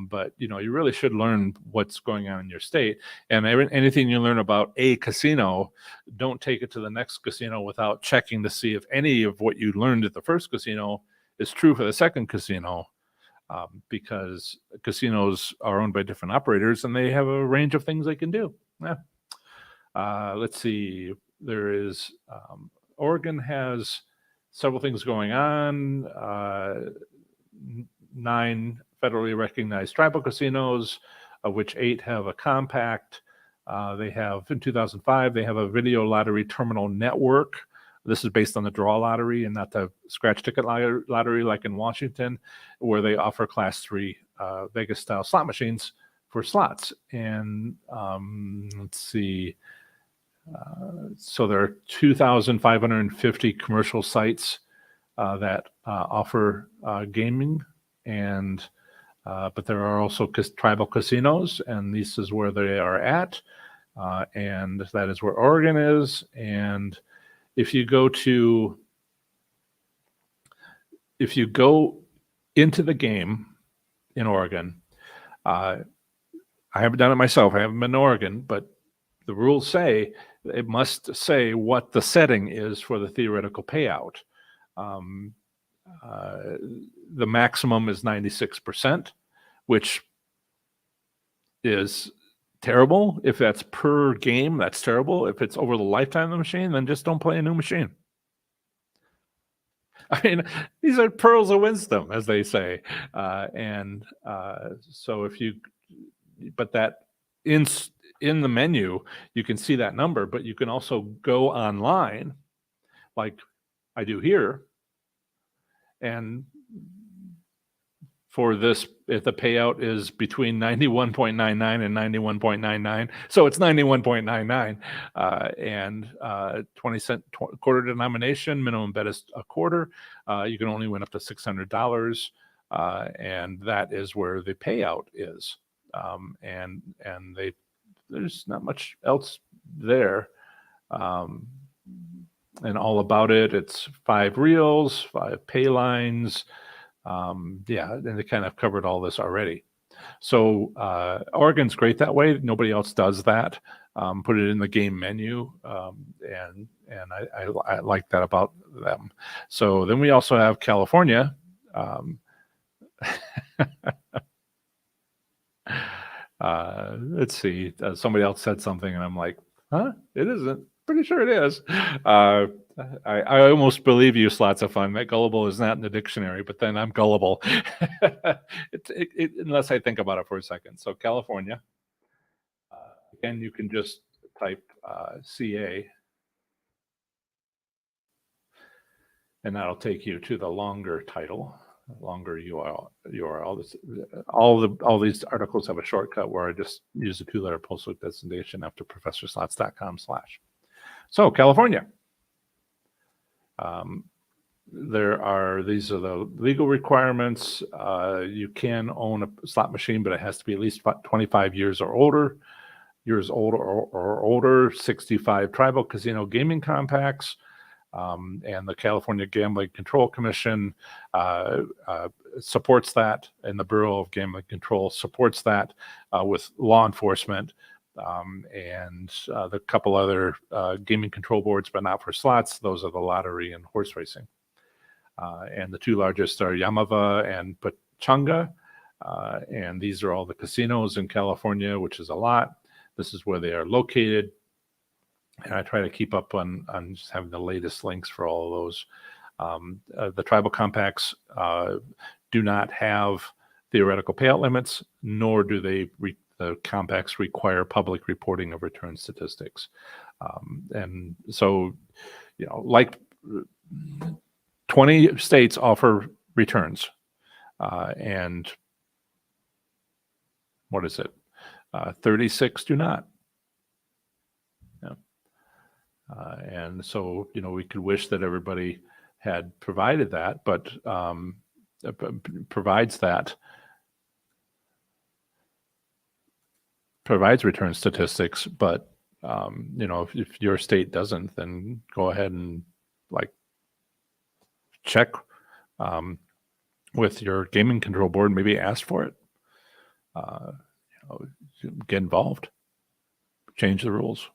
But you really should learn what's going on in your state, and anything you learn about a casino, don't take it to the next casino without checking to see if any of what you learned at the first casino is true for the second casino, because casinos are owned by different operators and they have a range of things they can do. Yeah. Let's see. There is Oregon has several things going on. 9 federally recognized tribal casinos, of which 8 have a compact. They have, in 2005, they have a video lottery terminal network. This is based on the draw lottery and not the scratch ticket lottery like in Washington, where they offer class 3 Vegas style slot machines for slots. And let's see. So there are 2,550 commercial sites that offer gaming, and but there are also tribal casinos, and this is where they are at, and that is where Oregon is. And if you go into the game in Oregon, I haven't done it myself. I haven't been to Oregon, but the rules say it must say what the setting is for the theoretical payout. The maximum is 96%, which is terrible. If that's per game, that's terrible. If it's over the lifetime of the machine, then just don't play a new machine. I mean, these are pearls of wisdom, as they say. So but that in the menu, you can see that number, but you can also go online, like I do here, and for this, if the payout is between 91.99 and 91.99, so it's 91.99, and 20-cent quarter denomination, minimum bet is a quarter. You can only win up to $600, and that is where the payout is. And there's not much else there. And all about it, it's 5 reels, 5 pay lines. And they kind of covered all this already. So Oregon's great that way. Nobody else does that. Put it in the game menu, and I like that about them. So then we also have California. Let's see. Somebody else said something, and I'm like, huh? It isn't. Pretty sure it is. I almost believe you, Slots of Fun, that gullible is not in the dictionary, but then I'm gullible. Unless I think about it for a second. So California, again, you can just type CA, and that'll take you to the longer title, longer URL. All these articles have a shortcut where I just use the 2-letter postal designation after professorslots.com/. So California. These are the legal requirements. You can own a slot machine, but it has to be at least 25 years or older. 65 tribal casino gaming compacts, and the California Gambling Control Commission supports that, and the Bureau of Gambling Control supports that with law enforcement. And the couple other gaming control boards, but not for slots. Those are the lottery and horse racing. And the 2 largest are Yamava and Pechanga. And these are all the casinos in California, which is a lot. This is where they are located. And I try to keep up on just having the latest links for all of those. The tribal compacts do not have theoretical payout limits, nor do the compacts require public reporting of return statistics. And so, like 20 states offer returns, and what is it? 36 do not. And so, we could wish that everybody had provided that, but provides return statistics, but if your state doesn't, then go ahead and check with your gaming control board, maybe ask for it. Get involved, change the rules.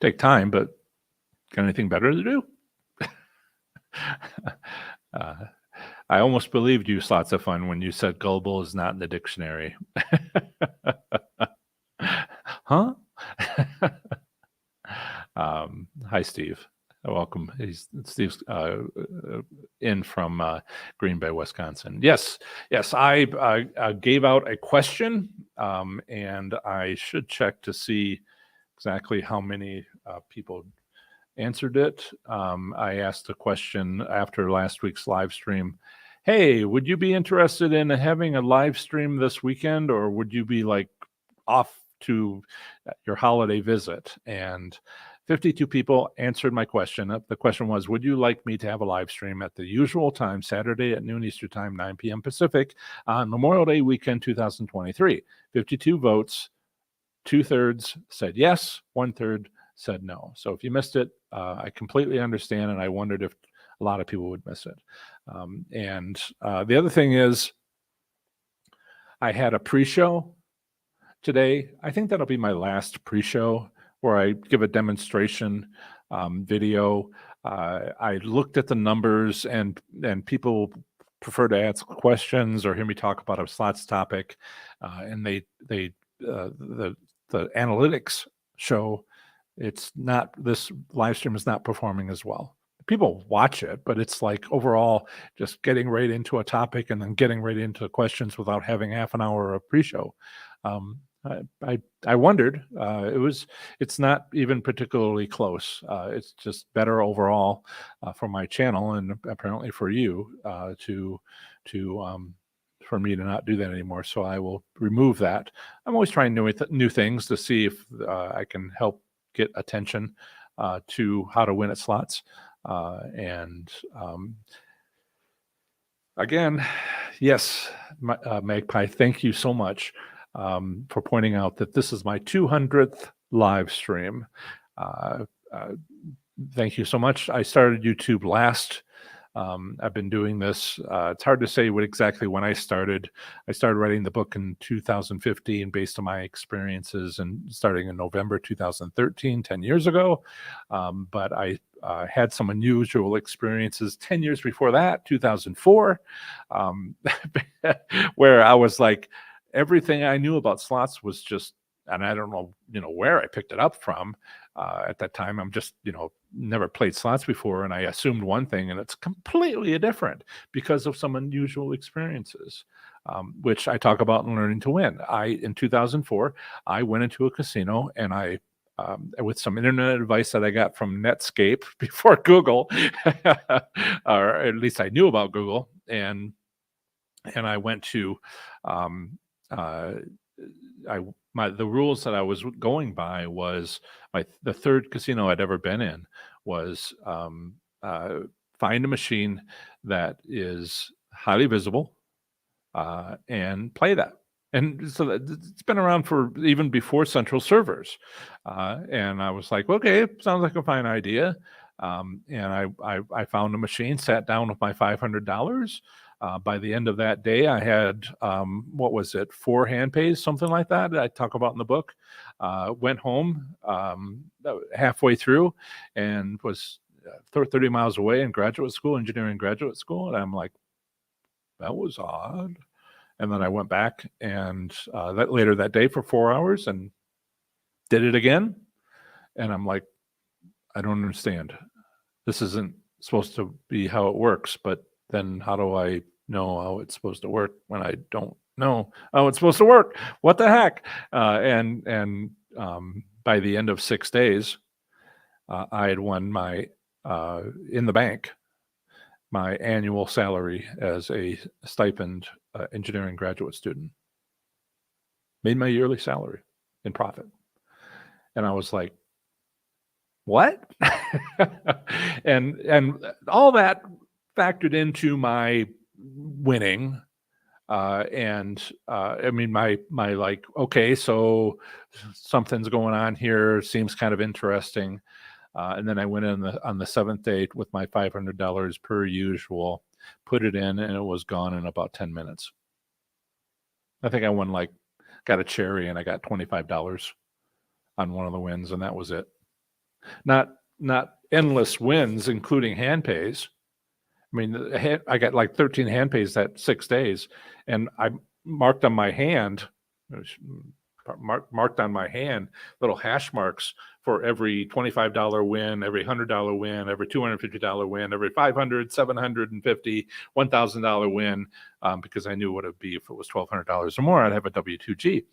Take time, but got anything better to do? I almost believed you, Slots of Fun, when you said gullible is not in the dictionary. Huh? Hi, Steve. Welcome. Steve's in from Green Bay, Wisconsin. Yes. I gave out a question, and I should check to see exactly how many people answered it. I asked a question after last week's live stream. Hey, would you be interested in having a live stream this weekend, or would you be off to your holiday visit? And 52 people answered my question. The question was, would you like me to have a live stream at the usual time, Saturday at noon Eastern Time, 9 p.m. Pacific, on Memorial Day weekend 2023? 52 votes, 2/3 said yes, 1/3 said no. So if you missed it, I completely understand, and I wondered if a lot of people would miss it. The other thing is, I had a pre-show today. I think that'll be my last pre-show where I give a demonstration video. I looked at the numbers, and people prefer to ask questions or hear me talk about a slots topic, and the analytics show this live stream is not performing as well. People watch it, but it's like overall just getting right into a topic and then getting right into questions without having half an hour of pre-show. I wondered. It's not even particularly close. It's just better overall for my channel, and apparently for you for me to not do that anymore. So I will remove that. I'm always trying new things to see if I can help get attention to how to win at slots. Again, yes, Magpie, thank you so much for pointing out that this is my 200th live stream. Thank you so much. I started YouTube last. I've been doing this. It's hard to say exactly when I started. I started writing the book in 2015 based on my experiences, and starting in November 2013, 10 years ago. But I had some unusual experiences 10 years before that, 2004, where I was like, everything I knew about slots was just, and I don't know, where I picked it up from. At that time, I'm just, never played slots before, and I assumed one thing, and it's completely different because of some unusual experiences, which I talk about in Learning to Win. In 2004, I went into a casino, and with some internet advice that I got from Netscape before Google, or at least I knew about Google, and I went to the rules that I was going by was the third casino I'd ever been in was find a machine that is highly visible and play that. And so it's been around for even before central servers. And I was like, okay, sounds like a fine idea. And I found a machine, sat down with my $500. By the end of that day, I had, 4 hand pays, something like that I talk about in the book. Went home halfway through and was 30 miles away in engineering graduate school. And I'm like, that was odd. And then I went back and later that day for 4 hours and did it again. And I'm like, I don't understand. This isn't supposed to be how it works, but then how do I know how it's supposed to work when I don't know how it's supposed to work? What the heck? And by the end of 6 days, I had won in the bank, my annual salary as a stipend engineering graduate student. Made my yearly salary in profit. And I was like, what? and all that factored into my winning. I mean, my like, okay, so something's going on here, seems kind of interesting. And then I went in on the 7th day with my $500 per usual, put it in, and it was gone in about 10 minutes. I think I got a cherry, and I got $25 on one of the wins, and that was it. Not endless wins, including hand pays. I mean, I got like 13 hand pays that 6 days, and I marked on my hand, little hash marks for every $25 win, every $100 win, every $250 win, every $500, $750, $1,000 win, because I knew what it'd be if it was $1,200 or more. I'd have a W2G.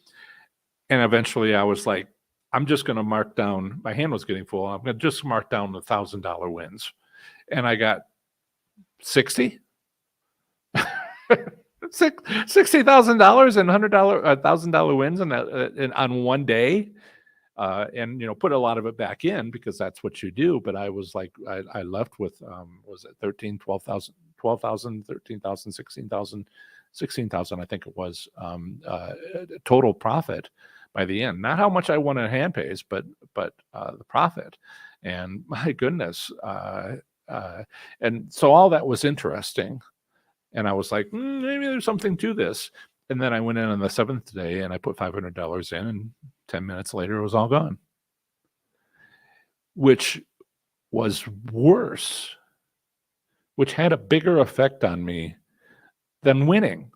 And eventually I was like, I'm just going to mark down, my hand was getting full, I'm going to just mark down the $1,000 wins. And I got 60 $60,000 and $100,000 wins on one day. and put a lot of it back in because that's what you do. But I was like, I left with was it 13, 12,000, 12,000, 13,000, 16,000, 16,000, I think it was, total profit by the end. Not how much I won in HandPays, but the profit. And my goodness, and so all that was interesting. And I was like, maybe there's something to this. And then I went in on the 7th day and I put $500 in, and 10 minutes later it was all gone, which was worse, which had a bigger effect on me than winning.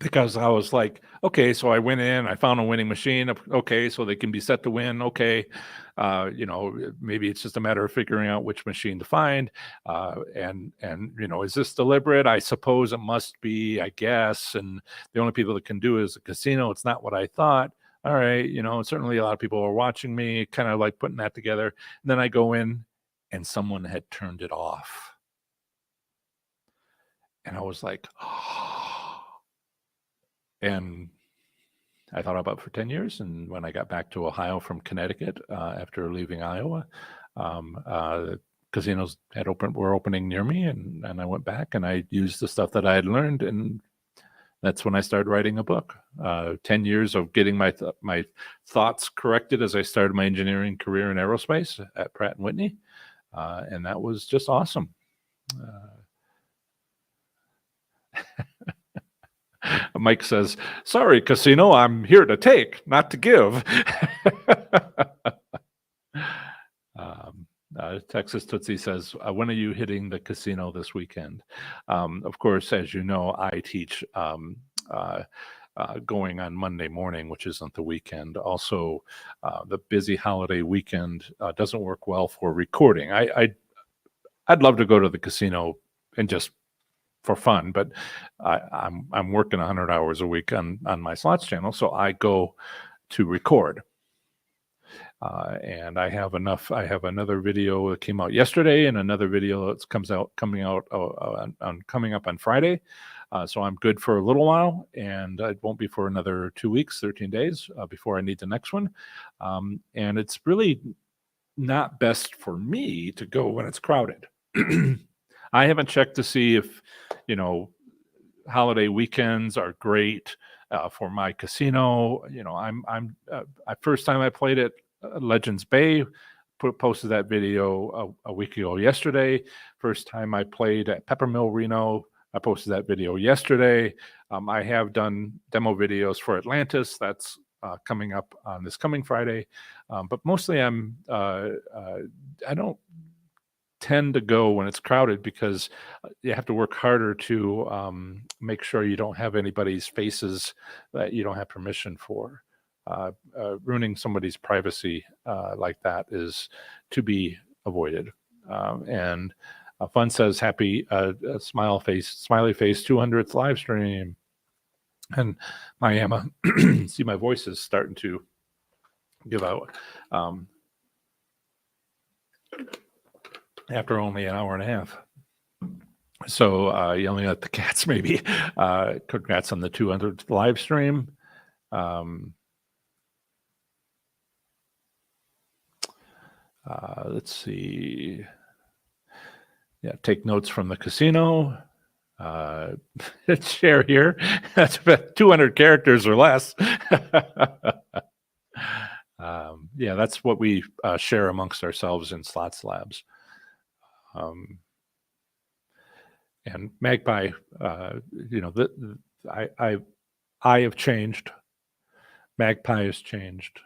Because I was like, okay, so I went in, I found a winning machine. Okay, so they can be set to win. Okay, maybe it's just a matter of figuring out which machine to find. And is this deliberate? I suppose it must be, I guess. And the only people that can do it is a casino. It's not what I thought. All right, certainly a lot of people are watching me, kind of like putting that together. And then I go in, and someone had turned it off, and I was like, oh. And I thought about it for 10 years. And when I got back to Ohio from Connecticut, after leaving Iowa, casinos were opening near me. And I went back and I used the stuff that I had learned. And that's when I started writing a book. 10 years of getting my thoughts corrected as I started my engineering career in aerospace at Pratt & Whitney. And that was just awesome. Mike says, sorry, casino, I'm here to take, not to give. Texas Tootsie says, when are you hitting the casino this weekend? Of course, as you know, I teach going on Monday morning, which isn't the weekend. Also, the busy holiday weekend doesn't work well for recording. I'd love to go to the casino and just for fun, but I'm working 100 hours a week on my slots channel, so I go to record. And I have enough. I have another video that came out yesterday, and another video that's coming up on Friday. So I'm good for a little while, and it won't be for another 2 weeks, 13 days before I need the next one. And it's really not best for me to go when it's crowded. I haven't checked to see if, holiday weekends are great for my casino. First time I played at Legends Bay, posted that video a week ago yesterday. First time I played at Peppermill Reno, I posted that video yesterday. I have done demo videos for Atlantis. That's coming up on this coming Friday. But mostly I don't tend to go when it's crowded because you have to work harder to make sure you don't have anybody's faces that you don't have permission for. Ruining somebody's privacy like that is to be avoided. And Fun says, happy smiley face 200th live stream. And my Emma, see, my voice is starting to give out. After only an hour and a half. So yelling at the cats, maybe. Congrats on the 200th live stream. Let's see. Yeah, take notes from the casino. Share here. That's about 200 characters or less. Yeah, that's what we share amongst ourselves in Slots Labs. And Magpie, I have changed. Magpie has changed,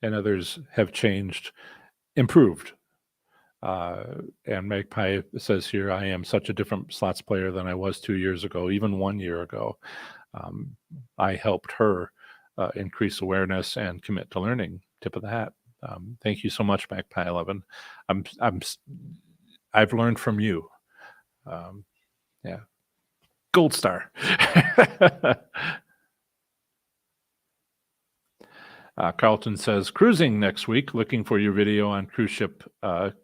and others have changed, improved. And Magpie says here, I am such a different slots player than I was 2 years ago, even 1 year ago. I helped her increase awareness and commit to learning. Tip of the hat. Thank you so much, Magpie 11. I've learned from you. Yeah. Gold star. Carlton says, cruising next week, looking for your video on cruise ship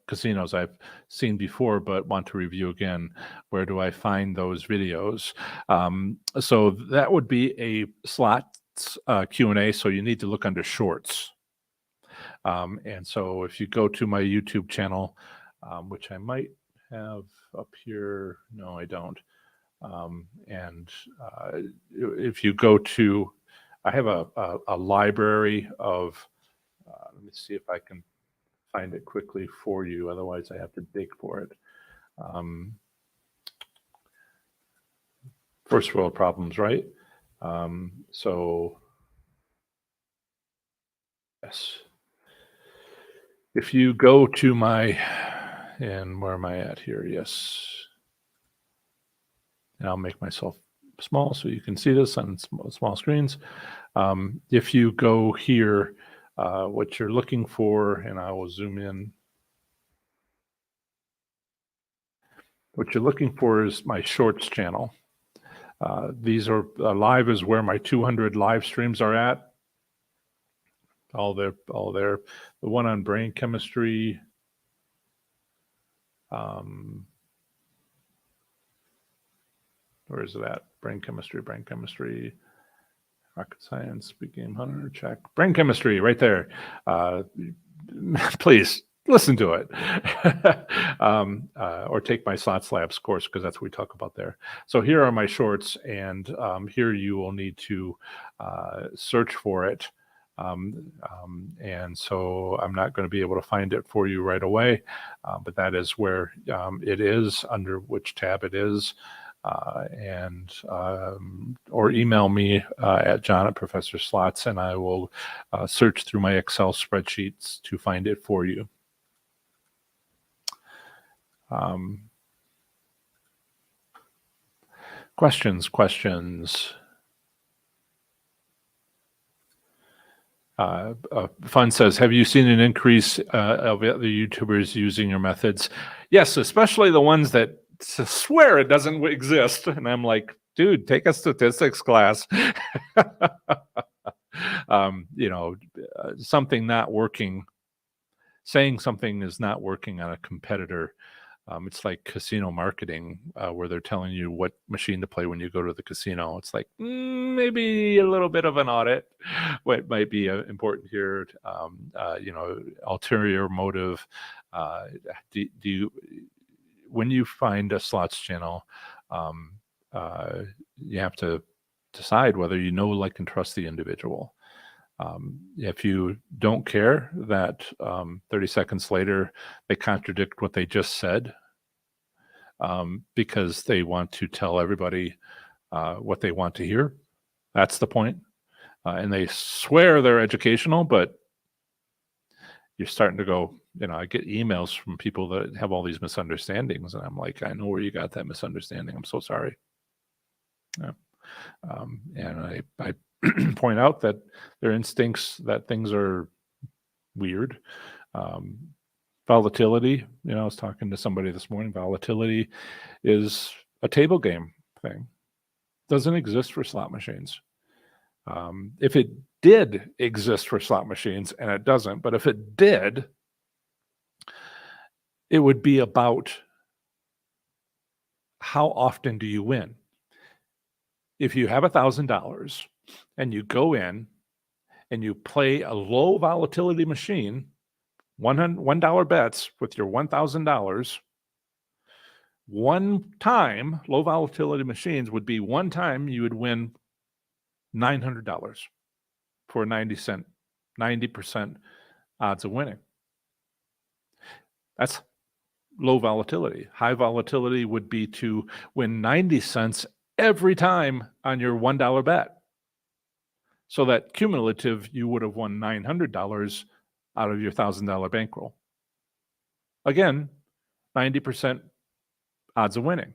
casinos I've seen before, but want to review again. Where do I find those videos? So that would be a slots Q&A, so you need to look under shorts. And so if you go to my YouTube channel, which I might have up here, no, I don't. And if you go to, I have a library of, let me see if I can find it quickly for you. Otherwise, I have to dig for it. First world problems, right? So, yes. If you go to my, and where am I at here? Yes. And I'll make myself small so you can see this on small screens. If you go here, what you're looking for, and I will zoom in. What you're looking for is my shorts channel. These are live is where my 200 live streams are at. All there. The one on brain chemistry. Where is it at? Brain chemistry. Rocket science, big game hunter, check. Brain chemistry, right there. Please listen to it. Or take my Slots Labs course, because that's what we talk about there. So here are my shorts, and here you will need to search for it. And so I'm not going to be able to find it for you right away, but that is where it is, under which tab it is. Or email me at John@ProfessorSlots, and I will search through my Excel spreadsheets to find it for you. Questions. Fun says, have you seen an increase of the YouTubers using your methods? Yes, especially the ones that swear it doesn't exist. And I'm like, dude, take a statistics class. Something not working, saying something is not working on a competitor. It's like casino marketing, where they're telling you what machine to play when you go to the casino. It's like, maybe a little bit of an audit. What might be important here, ulterior motive. Do you, when you find a slots channel, you have to decide whether you know, like, and trust the individual. If you don't care that 30 seconds later they contradict what they just said, because they want to tell everybody what they want to hear, that's the point. And they swear they're educational, but you're starting to go, I get emails from people that have all these misunderstandings, and I'm like, I know where you got that misunderstanding. I'm so sorry. Yeah. And I point out that their instincts, that things are weird. Volatility, I was talking to somebody this morning. Volatility is a table game thing. Doesn't exist for slot machines. If it did exist for slot machines, and it doesn't, but if it did, it would be about how often do you win. If you have $1,000 and you go in and you play a low volatility machine, $1 bets with your $1,000, one time, low volatility machines would be one time you would win $900 for 90% odds of winning. That's low volatility. High volatility would be to win 90 cents every time on your $1 bet. So that cumulative, you would have won $900 out of your $1,000 bankroll. Again, 90% odds of winning.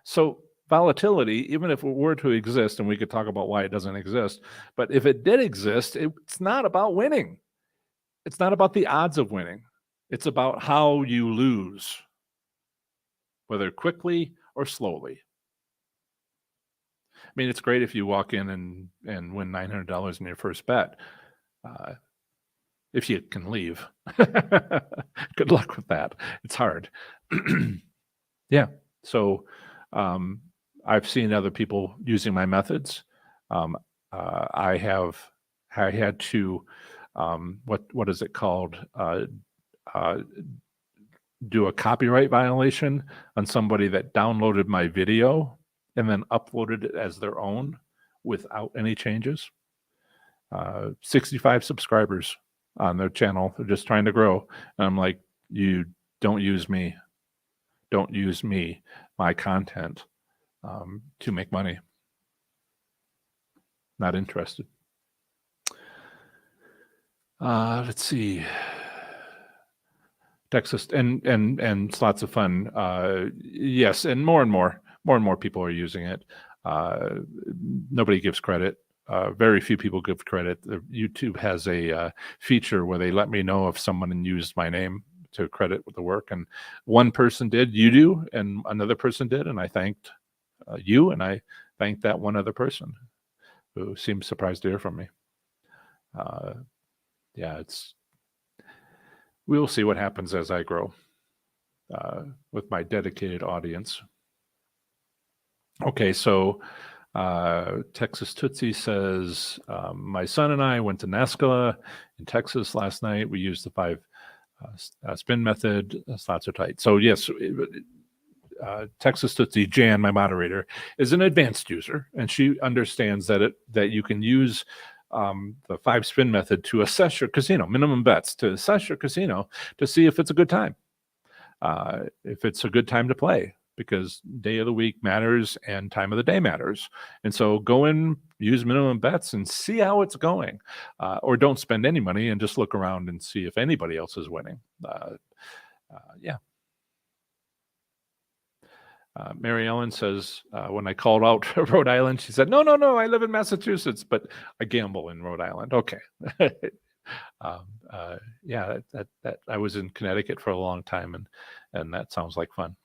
So volatility, even if it were to exist, and we could talk about why it doesn't exist, but if it did exist, it's not about winning. It's not about the odds of winning. It's about how you lose, whether quickly or slowly. I mean, it's great if you walk in and win $900 in your first bet, if you can leave. Good luck with that. It's hard. Yeah. So I've seen other people using my methods. I had to what is it called? Do a copyright violation on somebody that downloaded my video and then uploaded it as their own without any changes. 65 subscribers on their channel. They're just trying to grow. And I'm like, you don't use me. Don't use me, my content, to make money. Not interested. Let's see. Texas and it's lots of fun. Yes, and more people are using it. Nobody gives credit. Very few people give credit. YouTube has a feature where they let me know if someone used my name to credit the work, and one person did, you do, and another person did, and I thanked you, and I thanked that one other person who seemed surprised to hear from me. Yeah, we'll see what happens as I grow with my dedicated audience. Okay, so Texas Tootsie says, my son and I went to Nascala in Texas last night. We used the 5 spin method. Slots are tight. So yes, Texas Tootsie, Jan, my moderator, is an advanced user, and she understands that you can use the 5 spin method to assess your casino, minimum bets, to assess your casino to see if it's a good time, if it's a good time to play, because day of the week matters and time of the day matters. And so go in, use minimum bets and see how it's going, or don't spend any money and just look around and see if anybody else is winning. Yeah. Mary Ellen says, when I called out Rhode Island, she said, no, I live in Massachusetts, but I gamble in Rhode Island. Okay. Yeah, that I was in Connecticut for a long time, and that sounds like fun.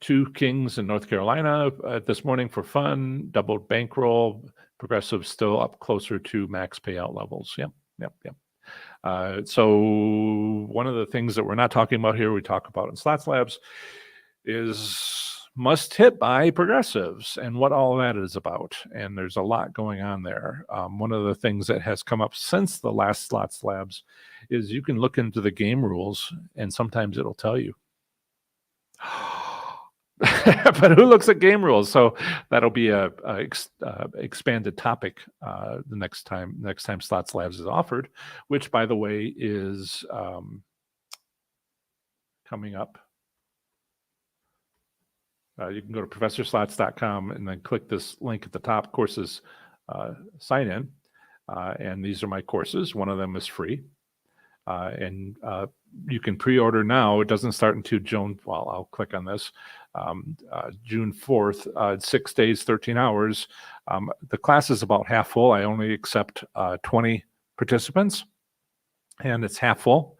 2 kings in North Carolina this morning for fun, doubled bankroll, Progressive still up closer to max payout levels. Yep. So one of the things that we're not talking about here, we talk about in Slots Labs, is must hit by progressives and what all that is about. And there's a lot going on there. One of the things that has come up since the last Slots Labs is you can look into the game rules and sometimes it'll tell you. But who looks at game rules? So that'll be a expanded topic the next time Slots Labs is offered, which, by the way, is coming up. You can go to professorslots.com and then click this link at the top, courses, sign in, and these are my courses. One of them is free. And you can pre-order now. It doesn't start until June. Well, I'll click on this. June 4th, 6 days, 13 hours. The class is about half full. I only accept 20 participants, and it's half full.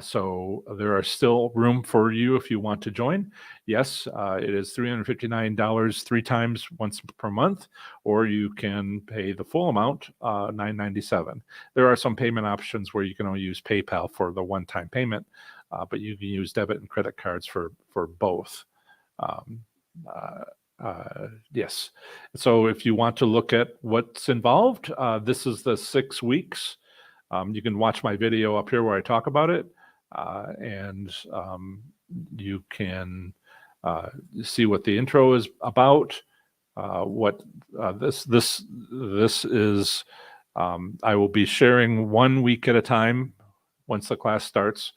So there are still room for you if you want to join. Yes, it is $359 3 times once per month, or you can pay the full amount, $997. There are some payment options where you can only use PayPal for the one-time payment, but you can use debit and credit cards for both. Yes. So if you want to look at what's involved, this is the 6 weeks. You can watch my video up here where I talk about it, and you can see what the intro is about. What this is. I will be sharing 1 week at a time once the class starts,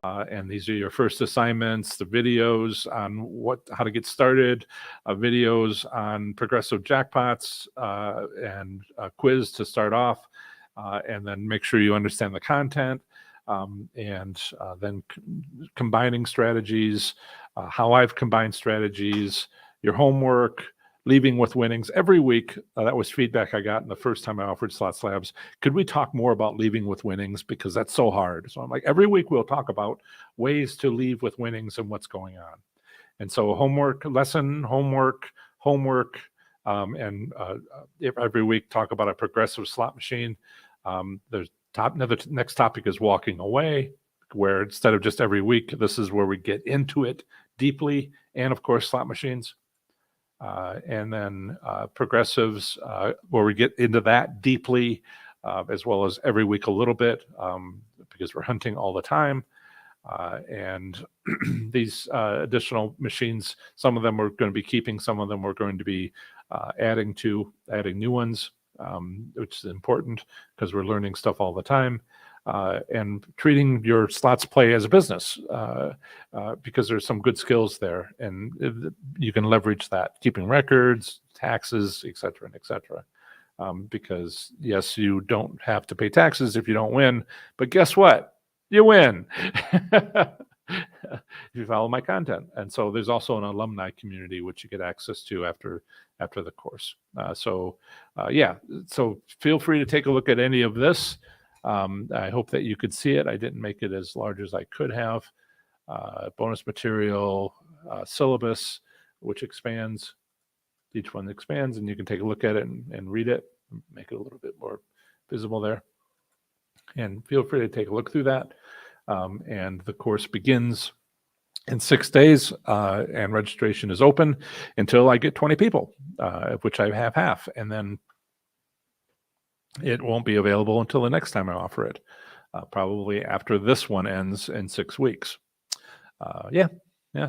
and these are your first assignments. The videos on how to get started, videos on progressive jackpots, and a quiz to start off. And then make sure you understand the content, and then combining strategies, how I've combined strategies, your homework, leaving with winnings. Every week, that was feedback I got in the first time I offered Slots Labs. Could we talk more about leaving with winnings? Because that's so hard. So I'm like, every week we'll talk about ways to leave with winnings and what's going on. And so homework, lesson, homework, and every week talk about a progressive slot machine. The next topic is walking away, where instead of just every week, this is where we get into it deeply. And of course, slot machines. And then progressives, where we get into that deeply, as well as every week a little bit, because we're hunting all the time. And these additional machines, some of them we're going to be keeping, some of them we're going to be adding new ones, which is important because we're learning stuff all the time. And treating your slots play as a business, because there's some good skills there, and you can leverage that, keeping records, taxes, et cetera, and et cetera. Because yes, you don't have to pay taxes if you don't win, but guess what? You win. If you follow my content. And so there's also an alumni community which you get access to after the course. So feel free to take a look at any of this. I hope that you could see it. I didn't make it as large as I could have. Bonus material, syllabus, which expands. Each one expands, and you can take a look at it and read it, make it a little bit more visible there. And feel free to take a look through that. And the course begins in 6 days, and registration is open until I get 20 people, of which I have half. And then it won't be available until the next time I offer it, probably after this one ends in 6 weeks.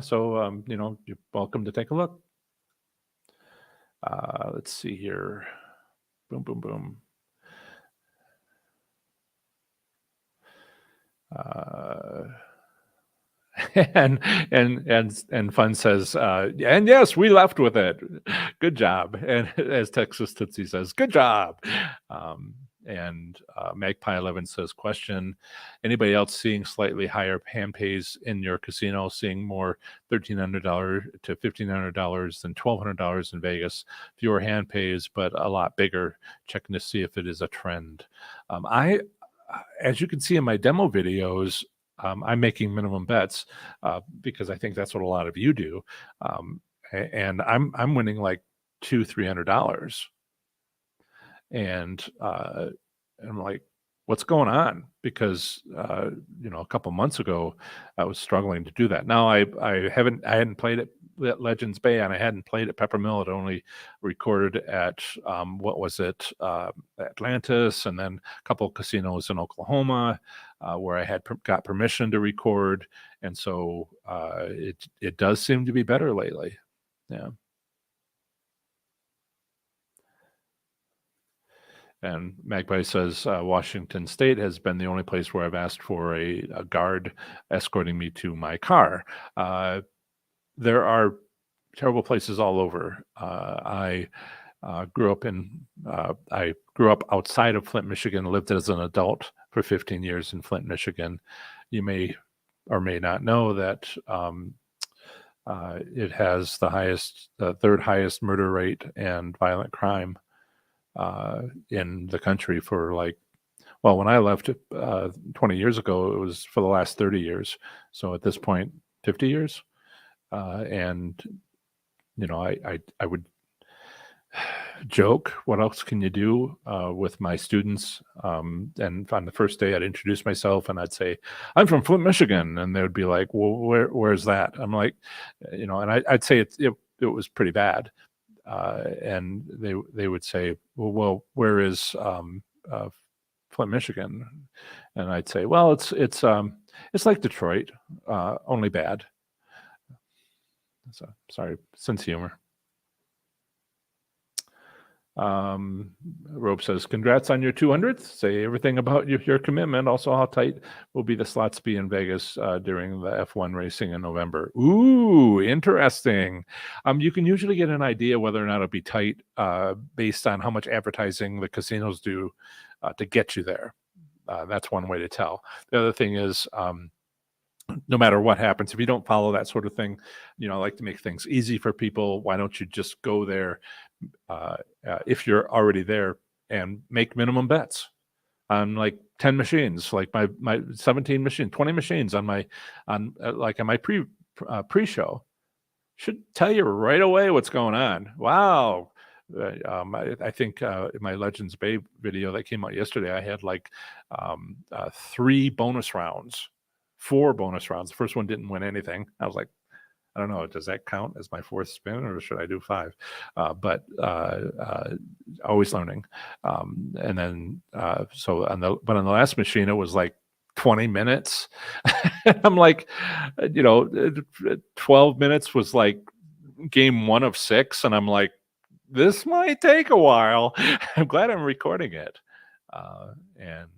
So, you're welcome to take a look. Let's see here. Boom, boom, boom. And Fun says, and yes, we left with it. Good job. And as Texas Tootsie says, good job. Magpie 11 says, question, anybody else seeing slightly higher hand pays in your casino, seeing more $1,300 to $1,500 than $1,200 in Vegas, fewer hand pays, but a lot bigger, checking to see if it is a trend. As you can see in my demo videos, I'm making minimum bets, because I think that's what a lot of you do. And I'm winning like $200-$300. And I'm like, what's going on? Because a couple months ago I was struggling to do that. Now I hadn't played at Legends Bay, and I hadn't played at Peppermill. It only recorded at Atlantis, and then a couple of casinos in Oklahoma, where I had got permission to record, and so it does seem to be better lately. Yeah. And Magpie says, Washington State has been the only place where I've asked for a guard escorting me to my car. There are terrible places all over. I grew up outside of Flint, Michigan, lived as an adult for 15 years in Flint, Michigan. You may or may not know that it has the third highest murder rate and violent crime in the country when I left 20 years ago, it was for the last 30 years. So at this point, 50 years. I would joke, what else can you do with my students? And on the first day, I'd introduce myself and I'd say, I'm from Flint, Michigan. And they would be like, well, where's that? I'm like, and I'd say it was pretty bad. And they would say, well, where is Flint, Michigan? And I'd say, well, it's like Detroit, only bad. So sorry, sense of humor. Rope says, congrats on your 200th. Say everything about your commitment. Also, how tight will be the slots be in Vegas during the F1 racing in November? Ooh, interesting. You can usually get an idea whether or not it'll be tight based on how much advertising the casinos do to get you there. That's one way to tell. The other thing is, no matter what happens, if you don't follow that sort of thing, I like to make things easy for people. Why don't you just go there if you're already there and make minimum bets on like 10 machines, like my 17 machines, 20 machines on my pre-show. Should tell you right away what's going on. Wow. I think in my Legends Bay video that came out yesterday, I had like 4 bonus rounds. The first one didn't win anything. I was like, I don't know. Does that count as my fourth spin, or should I do 5? Always learning. And then on the last machine, it was like 20 minutes. I'm like, 12 minutes was like game 1 of 6, and I'm like, this might take a while. I'm glad I'm recording it. And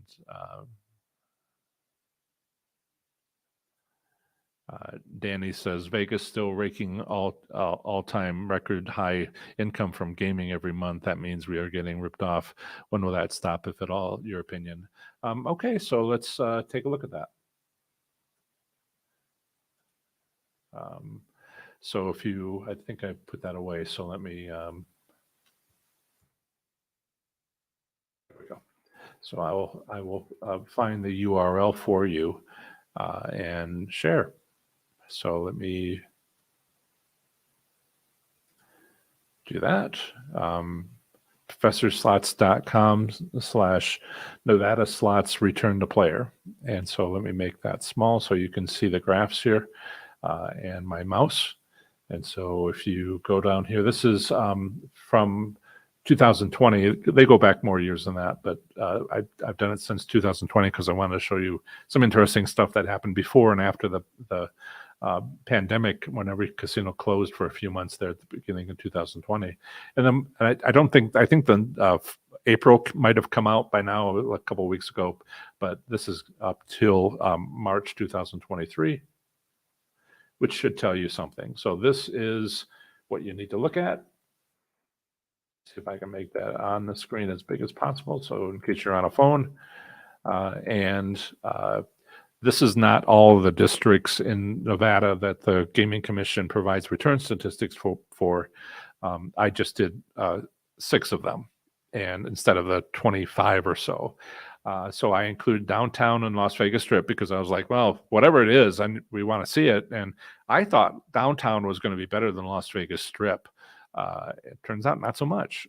Danny says Vegas still raking all-time record high income from gaming every month. That means we are getting ripped off. When will that stop, if at all? Your opinion? Okay, so let's take a look at that. So I think I put that away. So let me. There we go. So I will find the URL for you and share. So let me do that. ProfessorSlots.com/Nevada Slots return to player. And so let me make that small so you can see the graphs here and my mouse. And so if you go down here, this is from 2020. They go back more years than that, but I've done it since 2020 because I wanted to show you some interesting stuff that happened before and after the pandemic, when every casino closed for a few months there at the beginning of 2020. And then I think the April might have come out by now a couple of weeks ago, but this is up till March 2023, which should tell you something. So this is what you need to look at. See if I can make that on the screen as big as possible. So in case you're on a phone, this is not all of the districts in Nevada that the Gaming Commission provides return statistics for. I just did 6 of them, and instead of the 25 or so. So I included downtown and Las Vegas Strip because I was like, well, whatever it is, we want to see it. And I thought downtown was going to be better than Las Vegas Strip. It turns out not so much.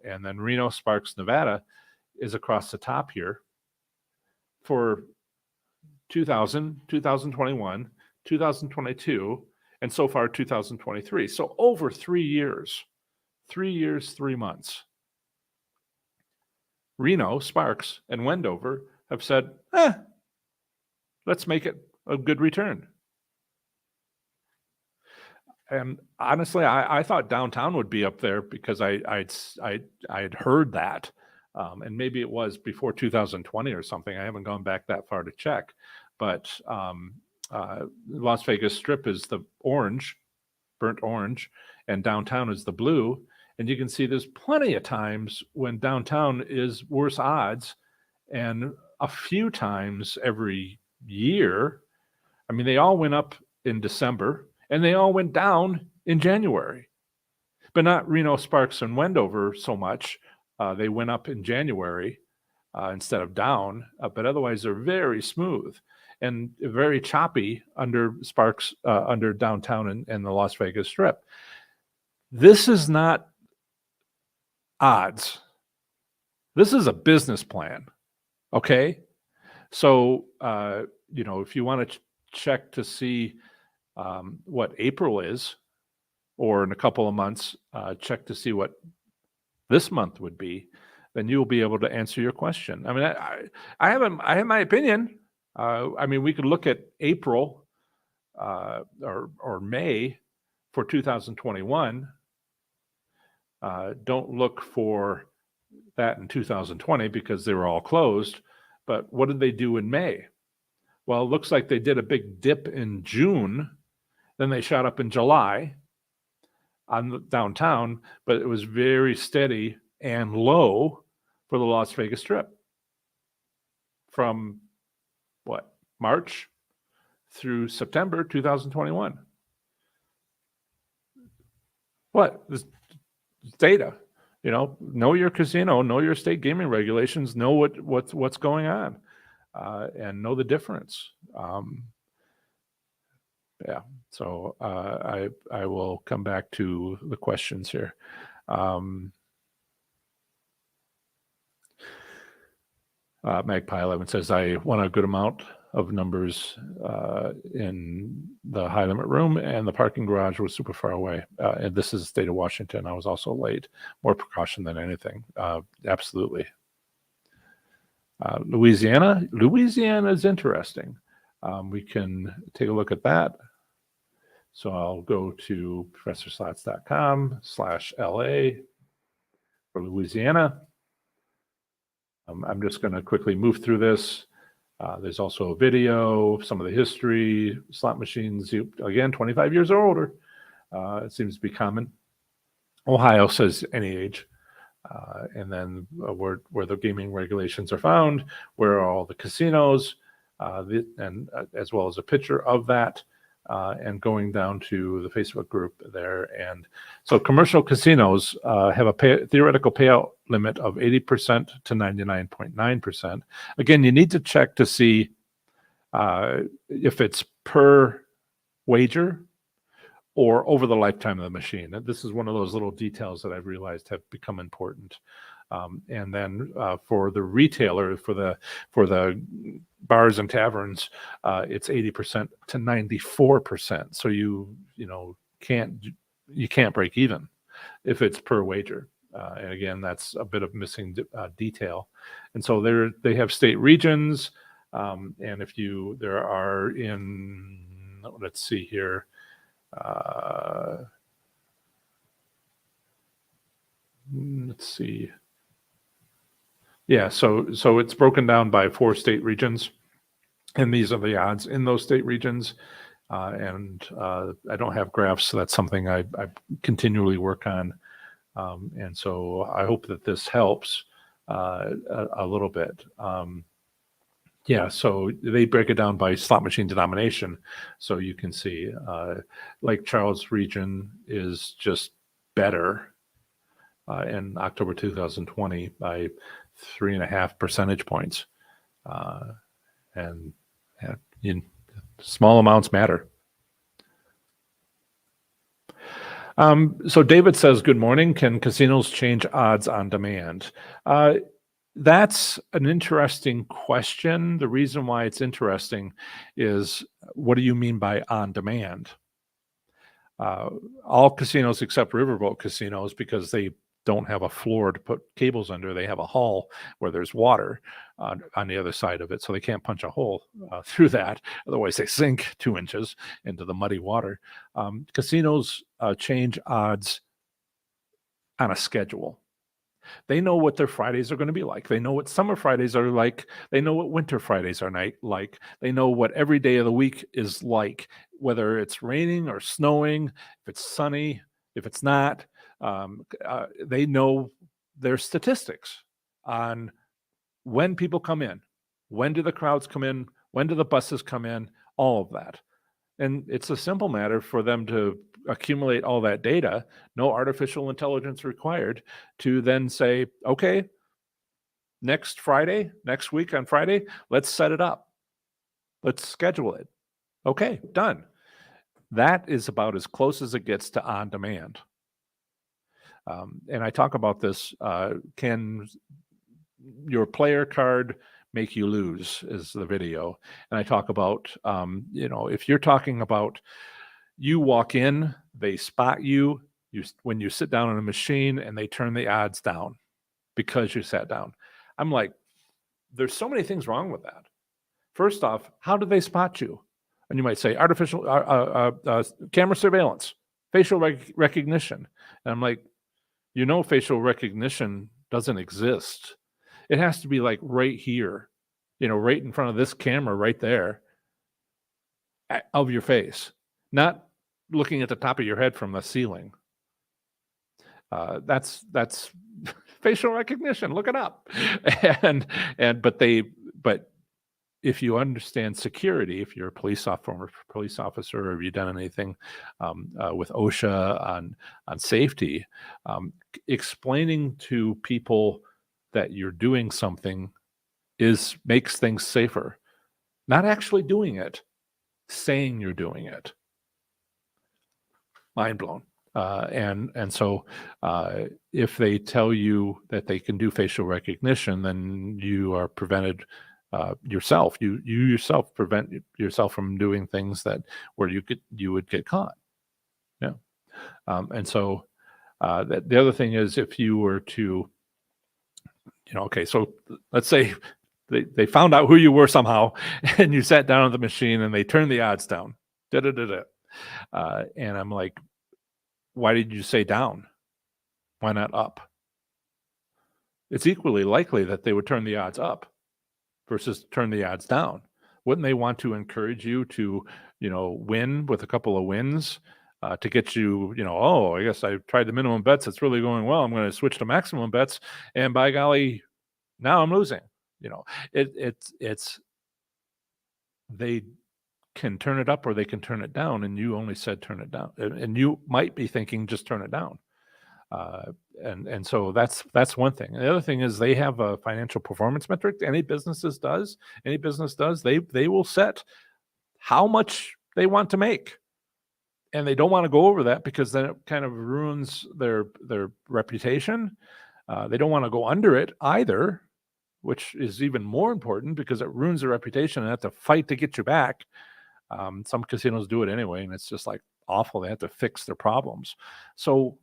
And then Reno, Sparks, Nevada is across the top here for 2000, 2021, 2022, and so far 2023. So over 3 years, 3 months. Reno, Sparks, and Wendover have said, let's make it a good return. And honestly, I thought downtown would be up there because I had heard that. And maybe it was before 2020 or something. I haven't gone back that far to check. But Las Vegas Strip is the orange, burnt orange, and downtown is the blue. And you can see there's plenty of times when downtown is worse odds, and a few times every year. I mean, they all went up in December, and they all went down in January. But not Reno, Sparks, and Wendover so much. They went up in January instead of down, but otherwise they're very smooth and very choppy under Sparks, under downtown and the Las Vegas Strip. This is not odds. This is a business plan. Okay. So, if you want to check to see what April is, or in a couple of months, check to see what this month would be, then you'll be able to answer your question. I mean, I have my opinion. We could look at April or May for 2021. Don't look for that in 2020 because they were all closed. But what did they do in May? Well, it looks like they did a big dip in June. Then they shot up in July on the downtown, but it was very steady and low for the Las Vegas Strip from March through September 2021. This data, know your casino, know your state gaming regulations, know what's going on, and know the difference. So I will come back to the questions here. Magpie 11 says, I won a good amount of numbers in the high limit room, and the parking garage was super far away. And this is the state of Washington. I was also late. More precaution than anything. Absolutely. Louisiana is interesting. We can take a look at that. So I'll go to professorslots.com/LA for Louisiana. I'm just going to quickly move through this. There's also a video, some of the history, slot machines, again, 25 years or older. It seems to be common. Ohio says any age. And then where the gaming regulations are found, where are all the casinos, and as well as a picture of that, and going down to the Facebook group there. And so commercial casinos have a theoretical payout limit of 80% to 99.9%. Again, you need to check to see if it's per wager or over the lifetime of the machine. And this is one of those little details that I've realized have become important. And then for the retailer, for the bars and taverns, it's 80% to 94%. So you can't break even if it's per wager. And again, that's a bit of missing detail. And so they have state regions, and there are in, let's see here. Let's see. Yeah, so it's broken down by 4 state regions, and these are the odds in those state regions. And I don't have graphs, so that's something I continually work on. And so I hope that this helps a little bit. Yeah, so they break it down by slot machine denomination. So you can see Lake Charles region is just better in October 2020 by 3.5 percentage points. And small amounts matter. So David says, good morning. Can casinos change odds on demand? That's an interesting question. The reason why it's interesting is, what do you mean by on demand? All casinos except riverboat casinos, because they don't have a floor to put cables under. They have a hull where there's water on the other side of it, so they can't punch a hole through that. Otherwise, they sink 2 inches into the muddy water. Casinos change odds on a schedule. They know what their Fridays are going to be like. They know what summer Fridays are like. They know what winter Fridays are like. They know what every day of the week is like, whether it's raining or snowing, if it's sunny, if it's not. They know their statistics on when people come in, when do the crowds come in, when do the buses come in, all of that. And it's a simple matter for them to accumulate all that data, no artificial intelligence required, to then say, okay, next week on Friday, let's set it up. Let's schedule it. Okay, done. That is about as close as it gets to on demand. And I talk about this, can your player card make you lose, is the video. And I talk about, if you're talking about, you walk in, they spot you, when you sit down on a machine and they turn the odds down because you sat down. I'm like, there's so many things wrong with that. First off, how did they spot you? And you might say artificial camera surveillance, facial recognition. And I'm like, facial recognition doesn't exist. It has to be like right here, right in front of this camera right there of your face, not looking at the top of your head from the ceiling. That's facial recognition. Look it up. But if you understand security, if you're a police officer, or have you done anything with OSHA on safety, explaining to people that you're doing something makes things safer. Not actually doing it, saying you're doing it. Mind blown. And so if they tell you that they can do facial recognition, then you are prevented yourself. You yourself prevent yourself from doing things that where you would get caught. Yeah. And so the other thing is, if you were to, okay, so let's say they found out who you were somehow, and you sat down at the machine and they turned the odds down. Da, da, da, da. And I'm like, why did you say down? Why not up? It's equally likely that they would turn the odds up versus turn the odds down. Wouldn't they want to encourage you to, win with a couple of wins to get you, oh, I guess I tried the minimum bets. It's really going well. I'm going to switch to maximum bets. And by golly, now I'm losing. It's they can turn it up or they can turn it down. And you only said turn it down. And you might be thinking just turn it down. And so that's one thing. And the other thing is they have a financial performance metric. Any business does. They will set how much they want to make, and they don't want to go over that because then it kind of ruins their reputation. They don't want to go under it either, which is even more important because it ruins their reputation and they have to fight to get you back. Some casinos do it anyway, and it's just like awful. They have to fix their problems. So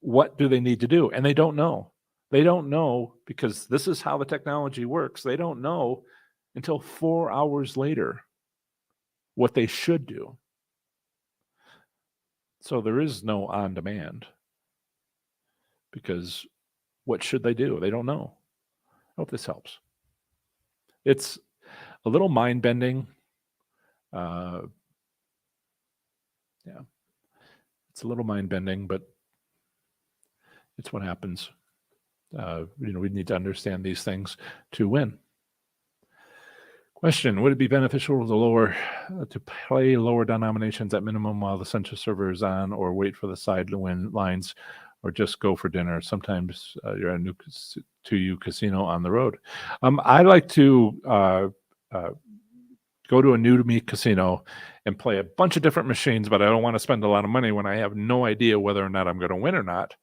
what do they need to do? And they don't know. They don't know because this is how the technology works. They don't know until 4 hours later what they should do. So there is no on demand because what should they do? They don't know. I hope this helps. It's a little mind bending. Yeah, it's a little mind bending, but it's what happens. We need to understand these things to win. Question: would it be beneficial to play lower denominations at minimum while the central server is on, or wait for the side to win lines, or just go for dinner? Sometimes you're at a new to you casino on the road. I like to go to a new to me casino and play a bunch of different machines, but I don't want to spend a lot of money when I have no idea whether or not I'm going to win or not.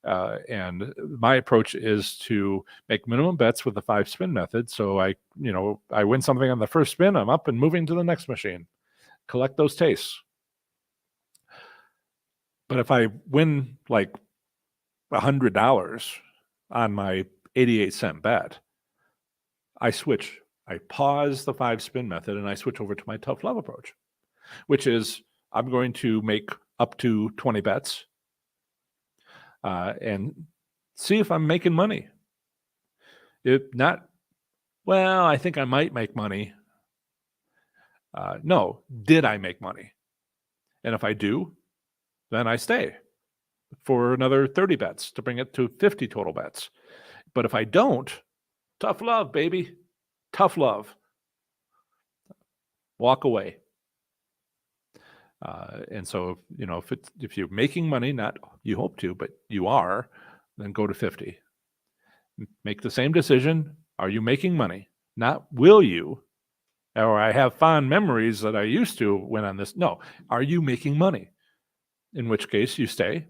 And my approach is to make minimum bets with the 5-spin method. So I win something on the first spin, I'm up and moving to the next machine. Collect those tastes. But if I win like $100 on my 88-cent bet, I switch. I pause the 5-spin method and I switch over to my tough love approach, which is I'm going to make up to 20 bets. And see if I'm making money. If not, well, I think I might make money. No, did I make money? And if I do, then I stay for another 30 bets to bring it to 50 total bets. But if I don't, tough love, baby. Tough love. Walk away. And so, if you're making money, not you hope to, but you are, then go to 50. Make the same decision. Are you making money? Not will you, or I have fond memories that I used to win on this. No, are you making money? In which case you stay.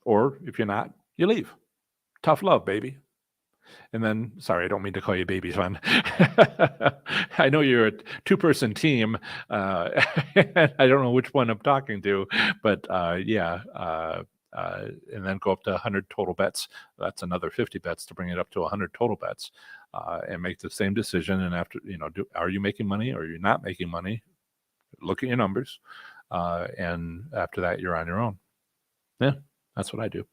Or if you're not, you leave. Tough love, baby. And then, sorry, I don't mean to call you baby, son. I know you're a 2-person team. I don't know which one I'm talking to, but yeah. And then go up to 100 total bets. That's another 50 bets to bring it up to 100 total bets, and make the same decision. And after, are you making money or are you not making money? Look at your numbers. And after that, you're on your own. Yeah, that's what I do.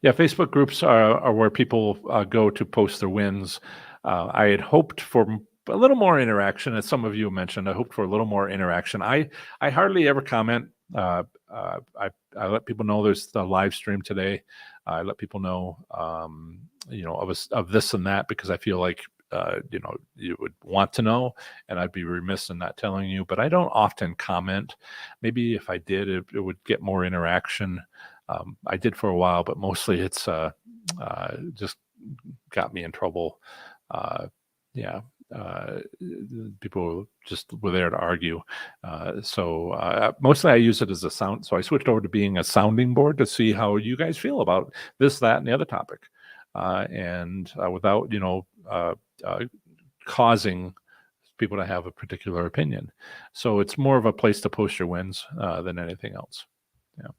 Yeah, Facebook groups are where people go to post their wins. I had hoped for a little more interaction, as some of you mentioned. I hoped for a little more interaction. I hardly ever comment. I let people know there's the live stream today. I let people know, of this and that because I feel like you would want to know, and I'd be remiss in not telling you. But I don't often comment. Maybe if I did, it would get more interaction. I did for a while, but mostly it's just got me in trouble. Yeah, people just were there to argue. So mostly I use it as a sound. So I switched over to being a sounding board to see how you guys feel about this, that, and the other topic, and without causing people to have a particular opinion. So it's more of a place to post your wins than anything else. Yeah.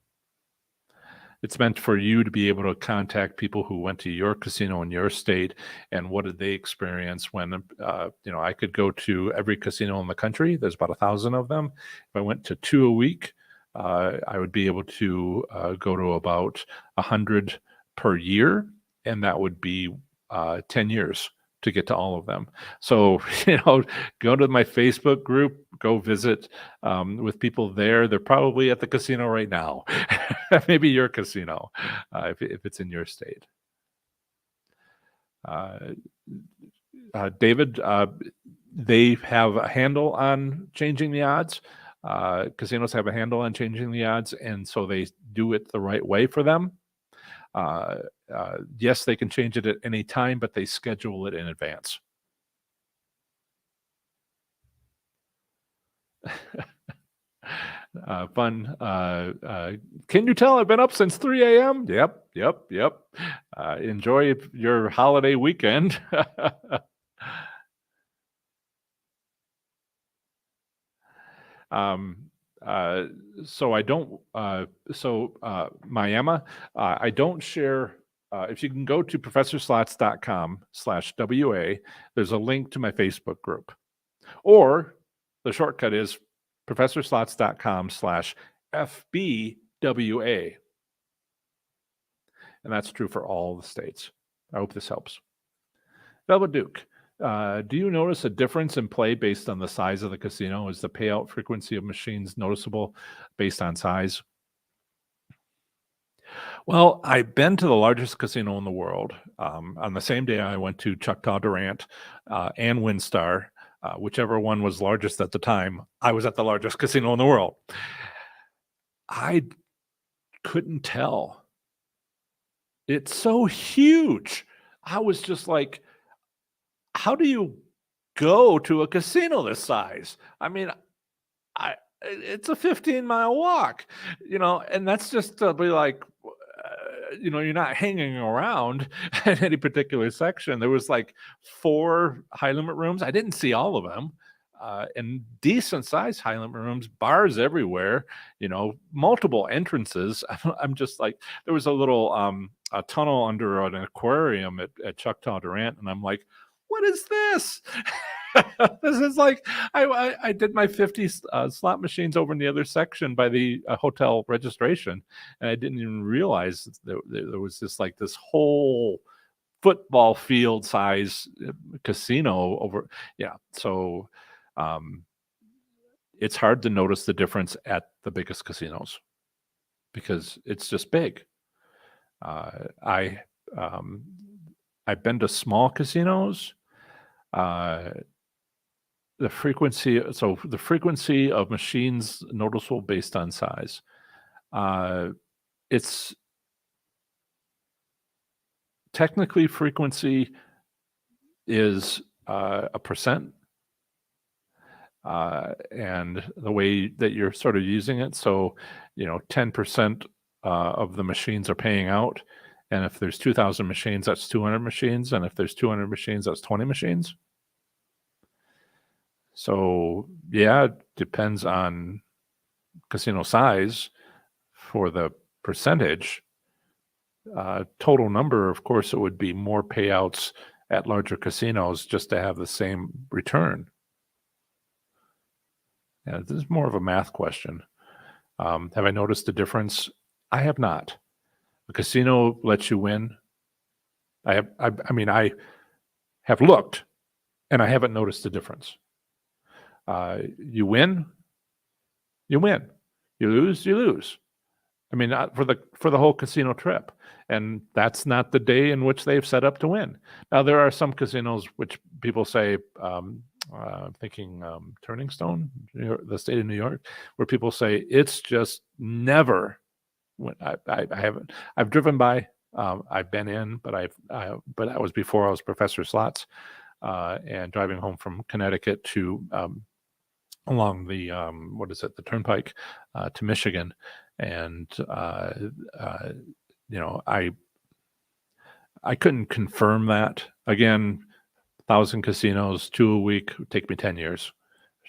It's meant for you to be able to contact people who went to your casino in your state and what did they experience when, I could go to every casino in the country. There's about 1,000 of them. If I went to 2 a week, I would be able to go to about 100 per year, and that would be 10 years to get to all of them. So, go to my Facebook group, go visit with people there. They're probably at the casino right now. Maybe your casino, if it's in your state. David, they have a handle on changing the odds. Casinos have a handle on changing the odds, and so they do it the right way for them. Yes, they can change it at any time, but they schedule it in advance. Fun. Can you tell I've been up since 3 a.m.? Yep. Enjoy your holiday weekend. So I don't, Miami, I don't share, if you can go to professorslots.com/WA, there's a link to my Facebook group, or the shortcut is professorslots.com/FBWA. And that's true for all the states. I hope this helps. Velvet Duke. Do you notice a difference in play based on the size of the casino? Is the payout frequency of machines noticeable based on size? Well, I've been to the largest casino in the world. On the same day, I went to Choctaw Durant and WinStar, whichever one was largest at the time. I was at the largest casino in the world. I couldn't tell. It's so huge. I was just like, how do you go to a casino this size? I mean, it's a 15-mile walk, and that's just to be like, you're not hanging around in any particular section. There was like 4 high limit rooms. I didn't see all of them. And decent sized high limit rooms, bars everywhere, multiple entrances. I'm just like, there was a little a tunnel under an aquarium at Choctaw Durant, and I'm like, what is this? This is like, I did my 50 slot machines over in the other section by the hotel registration, and I didn't even realize there was this whole football field size casino over. Yeah. So it's hard to notice the difference at the biggest casinos because it's just big. I've been to small casinos. The frequency of machines noticeable based on size. It's technically frequency is a percent, and the way that you're sort of using it. So, 10% of the machines are paying out, and if there's 2,000 machines, that's 200 machines, and if there's 200 machines, that's 20 machines. So, yeah, it depends on casino size for the percentage. Total number, of course, it would be more payouts at larger casinos just to have the same return. Yeah, this is more of a math question. Have I noticed a difference? I have not. The casino lets you win. I have looked, and I haven't noticed a difference. You win, you win. You lose, you lose. I mean, for the whole casino trip, and that's not the day in which they've set up to win. Now, there are some casinos which people say, thinking Turning Stone, the state of New York, where people say it's just never. I haven't. I've driven by. I've been in, but that was before I was Professor Slots. and driving home from Connecticut to along the what is it, the Turnpike to Michigan, and you know, I couldn't confirm that. Again, 1,000 casinos, 2 a week, would take me 10 years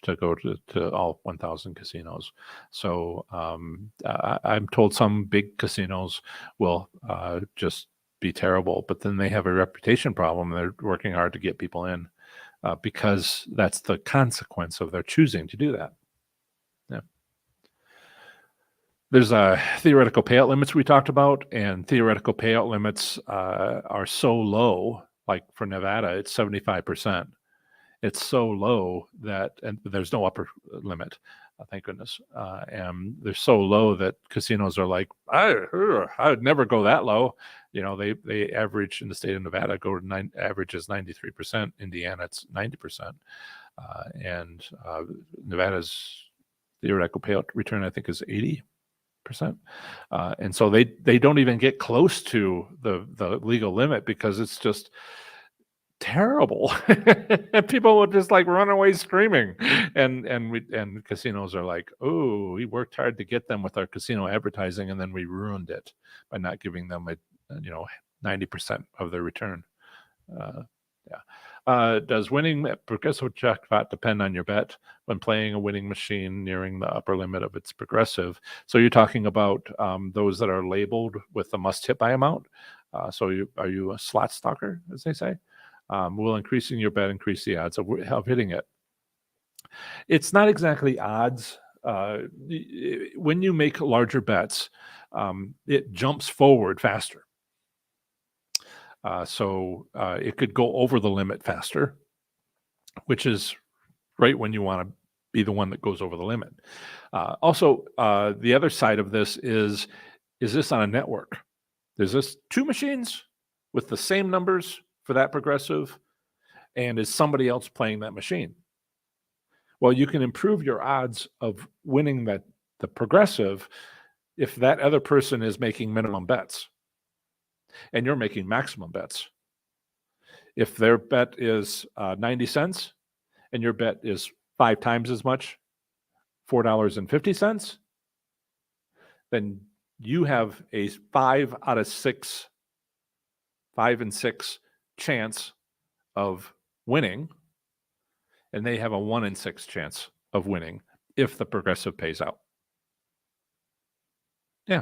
to go to all 1,000 casinos. So I'm told some big casinos will just be terrible, but then they have a reputation problem. They're working hard to get people in because that's the consequence of their choosing to do that. Yeah. There's theoretical payout limits we talked about, and theoretical payout limits are so low, like for Nevada, it's 75%. It's so low that, and there's no upper limit, thank goodness. And they're so low that casinos are like, I would never go that low. You know, they average in the state of Nevada averages 93%. Indiana, it's 90%. And Nevada's theoretical payout return, I think, is 80%. And so they don't even get close to the legal limit because it's just terrible. People would just like run away screaming, and casinos are like, oh, we worked hard to get them with our casino advertising, and then we ruined it by not giving them 90% of their return. Does winning at progressive jackpot depend on your bet when playing a winning machine nearing the upper limit of its progressive? So you're talking about those that are labeled with the must hit by amount. So are you a slot stalker, as they say? Will increasing your bet increase the odds of hitting it? It's not exactly odds. When you make larger bets, it jumps forward faster. So it could go over the limit faster, which is right when you want to be the one that goes over the limit. Also, the other side of this is this on a network? Is this two machines with the same numbers for that progressive, and is somebody else playing that machine? Well, you can improve your odds of winning the progressive if that other person is making minimum bets and you're making maximum bets. If their bet is 90 cents and your bet is 5 times as much, $4.50, then you have a 5 and 6 chance of winning, and they have a 1 in 6 chance of winning if the progressive pays out. Yeah.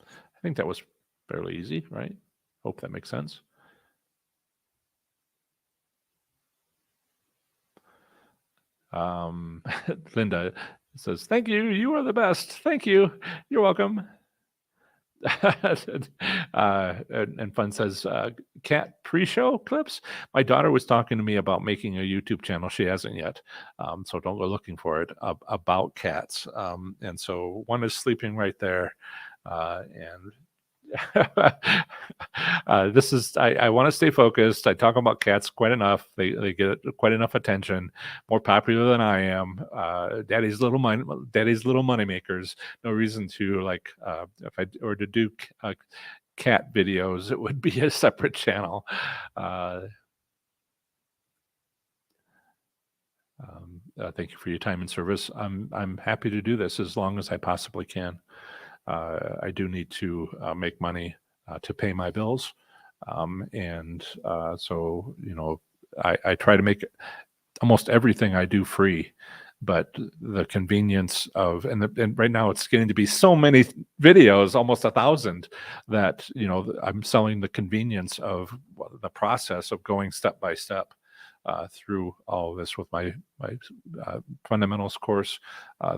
I think that was fairly easy, right? Hope that makes sense. Linda says, thank you. You are the best. Thank you. You're welcome. And Fun says, cat pre-show clips. My daughter was talking to me about making a YouTube channel. She hasn't yet, so don't go looking for it, about cats. And so one is sleeping right there, and this is, I want to stay focused. I talk about cats quite enough. They get quite enough attention, more popular than I am. Daddy's little money makers. No reason to like, if I were to do cat videos, it would be a separate channel. Thank you for your time and service. I'm happy to do this as long as I possibly can. I do need to make money to pay my bills. And so, you know, I try to make almost everything I do free, but the convenience of, and right now it's getting to be so many videos, almost 1,000, that, you know, I'm selling the convenience of the process of going step by step through all of this with my fundamentals course,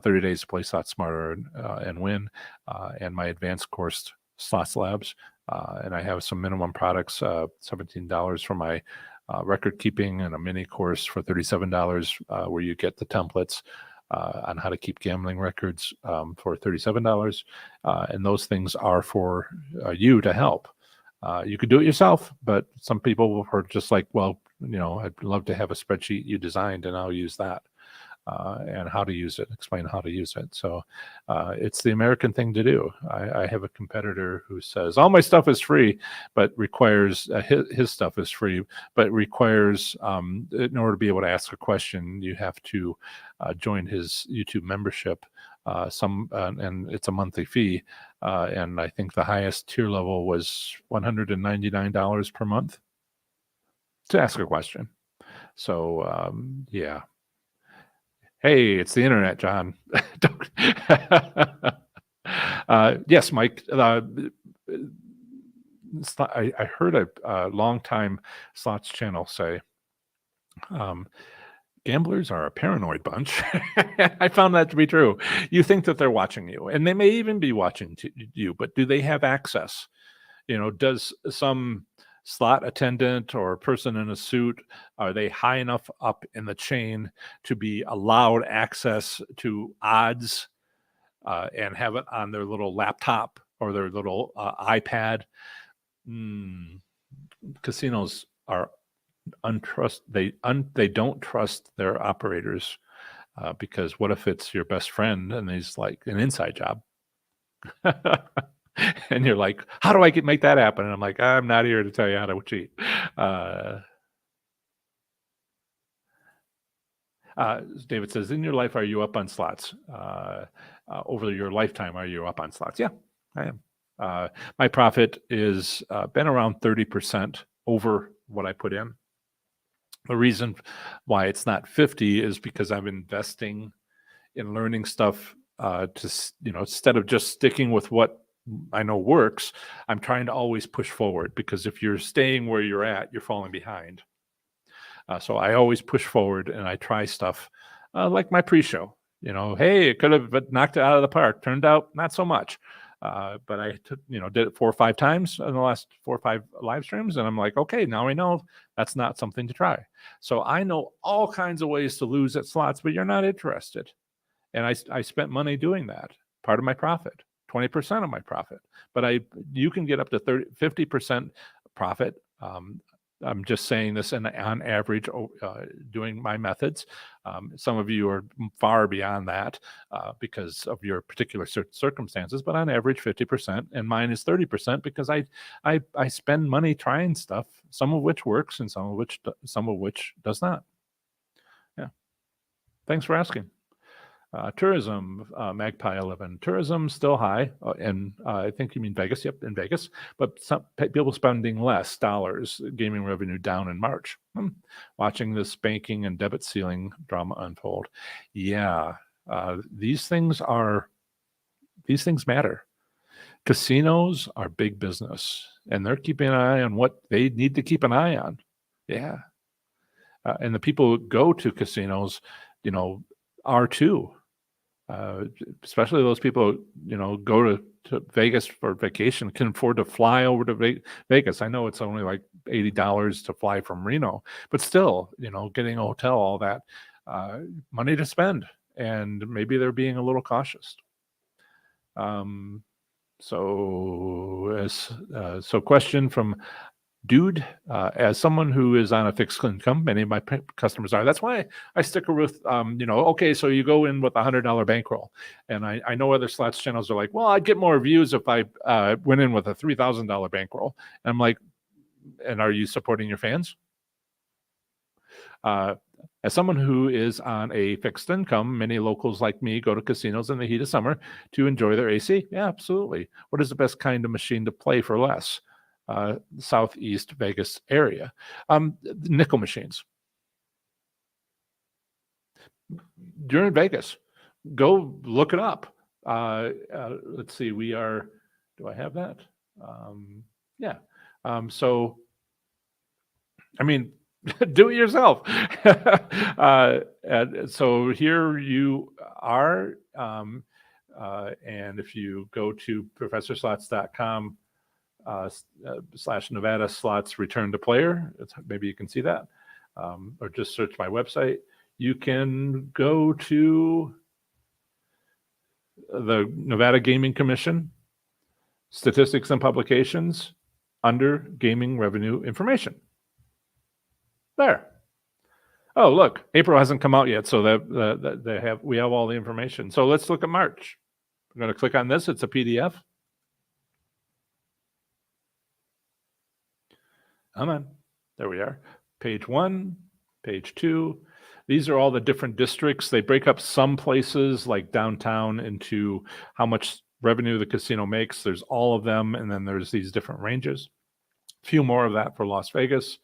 30 days to play slots smarter and win, and my advanced course, Slots Labs. And I have some minimum products, $17 for my record keeping, and a mini course for $37 where you get the templates on how to keep gambling records for $37. And those things are for you to help. You could do it yourself, but some people are just like, well, you know, I'd love to have a spreadsheet you designed and I'll use that. and how to use it, explain how to use it. So it's the American thing to do. I have a competitor who says, all my stuff is free, but requires, his stuff is free, but requires, in order to be able to ask a question, you have to join his YouTube membership. And it's a monthly fee. And I think the highest tier level was $199 per month to ask a question. So, yeah. Hey, it's the internet, John. Yes, Mike. I heard a long-time Slots channel say, gamblers are a paranoid bunch. I found that to be true. You think that they're watching you, and they may even be watching you, but do they have access? Does some slot attendant or person in a suit, are they high enough up in the chain to be allowed access to odds and have it on their little laptop or their little iPad? Casinos are they don't trust their operators because what if it's your best friend and he's like an inside job? And you're like, how do I make that happen? And I'm like, I'm not here to tell you how to cheat. David says, in your life, are you up on slots? Over your lifetime, are you up on slots? Yeah, I am. My profit is been around 30% over what I put in. The reason why it's not 50 is because I'm investing in learning stuff instead of just sticking with what I know works, I'm trying to always push forward, because if you're staying where you're at, you're falling behind. So I always push forward and I try stuff like my pre-show. Hey, it could have knocked it out of the park. Turned out not so much. But I did it 4 or 5 times in the last 4 or 5 live streams, and I'm like, okay, now I know that's not something to try. So I know all kinds of ways to lose at slots, but you're not interested. And I spent money doing that. Part of my profit. 20% of my profit, but you can get up to 50% profit. I'm just saying this on average, doing my methods. Some of you are far beyond that because of your particular circumstances, but on average 50%, and mine is 30% because I spend money trying stuff, some of which works and some of which does not. Yeah. Thanks for asking. Tourism, Magpie 11. Tourism still high, and I think you mean Vegas. Yep, in Vegas. But some people spending less dollars. Gaming revenue down in March. Watching this banking and debit ceiling drama unfold. Yeah, these things matter. Casinos are big business, and they're keeping an eye on what they need to keep an eye on. Yeah, and the people who go to casinos, are too. Especially those people, go to Vegas for vacation, can afford to fly over to Vegas. I know it's only like $80 to fly from Reno, but still, getting a hotel, all that money to spend, and maybe they're being a little cautious. So question from Dude, as someone who is on a fixed income, many of my customers are. That's why I stick with, okay, so you go in with $100 bankroll. And I know other slots channels are like, well, I'd get more views if I went in with a $3,000 bankroll. And I'm like, and are you supporting your fans? As someone who is on a fixed income, many locals like me go to casinos in the heat of summer to enjoy their AC. Yeah, absolutely. What is the best kind of machine to play for less? Southeast Vegas area. Nickel machines. You're in Vegas. Go look it up. Let's see. Do I have that? Yeah. So, I mean, do it yourself. So here you are. And if you go to professorslots.com / Nevada slots return to player, maybe you can see that, or just search my website. You can go to the Nevada Gaming Commission, statistics and publications, under gaming revenue information. There. Oh, look, April hasn't come out yet, so we have all the information. So let's look at March. I'm going to click on this. It's a PDF. Come on. There we are. Page 1, page 2. These are all the different districts. They break up some places like downtown into how much revenue the casino makes. There's all of them, and then there's these different ranges. A few more of that for Las Vegas.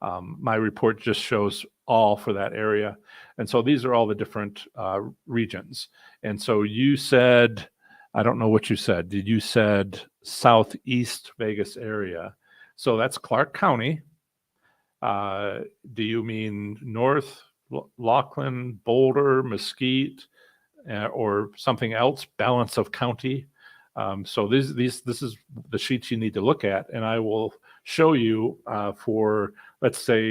My report just shows all for that area. And so these are all the different regions. And so you said, I don't know what you said. You said Southeast Vegas area. So that's Clark County. Do you mean North Laughlin, Boulder, Mesquite, or something else? Balance of county. So this is the sheets you need to look at, and I will show you for, let's say,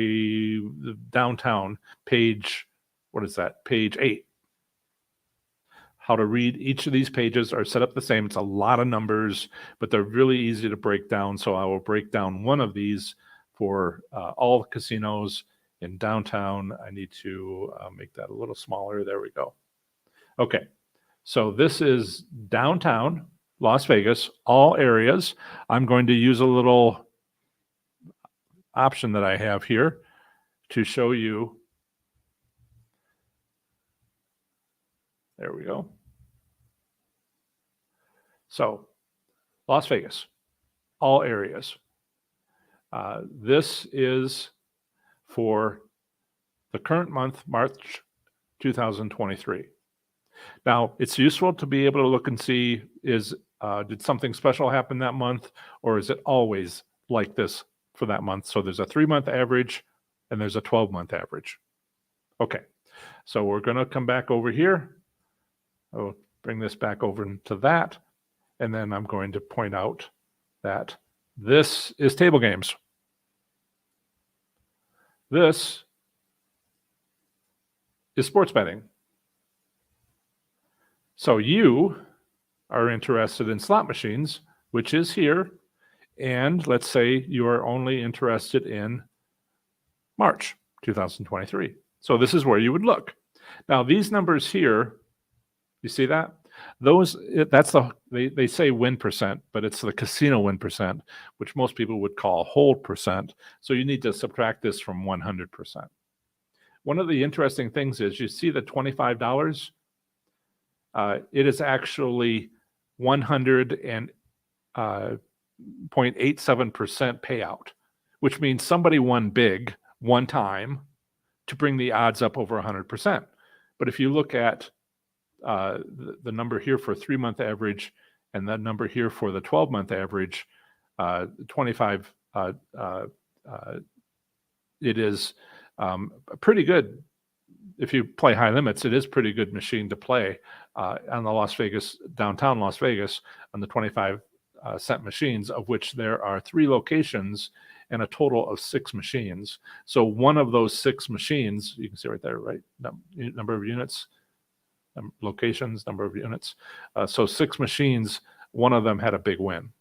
the downtown page. What is that? Page 8. How to read each of these pages are set up the same. It's a lot of numbers, but they're really easy to break down. So I will break down one of these for all the casinos in downtown. I need to make that a little smaller. There we go. Okay, so this is downtown Las Vegas, all areas. I'm going to use a little option that I have here to show you. There we go. So Las Vegas, all areas. This is for the current month, March 2023. Now, it's useful to be able to look and see, did something special happen that month, or is it always like this for that month? So there's a 3-month average and there's a 12-month average. Okay, so we're going to come back over here. I'll bring this back over to that. And then I'm going to point out that this is table games. This is sports betting. So you are interested in slot machines, which is here. And let's say you are only interested in March 2023. So this is where you would look. Now, these numbers here, you see that? They say win percent, but it's the casino win percent, which most people would call hold percent. So you need to subtract this from 100%. One of the interesting things is you see the $25. It is actually 100.87% payout, which means somebody won big one time to bring the odds up over 100%. But if you look at the number here for 3-month average and that number here for the 12-month average, 25, it is pretty good. If you play high limits, it is pretty good machine to play on the downtown Las Vegas on the 25-cent machines, of which there are 3 locations and a total of 6 machines. So one of those 6 machines, you can see right there, right? Number of units, locations, number of units. So 6 machines, one of them had a big win.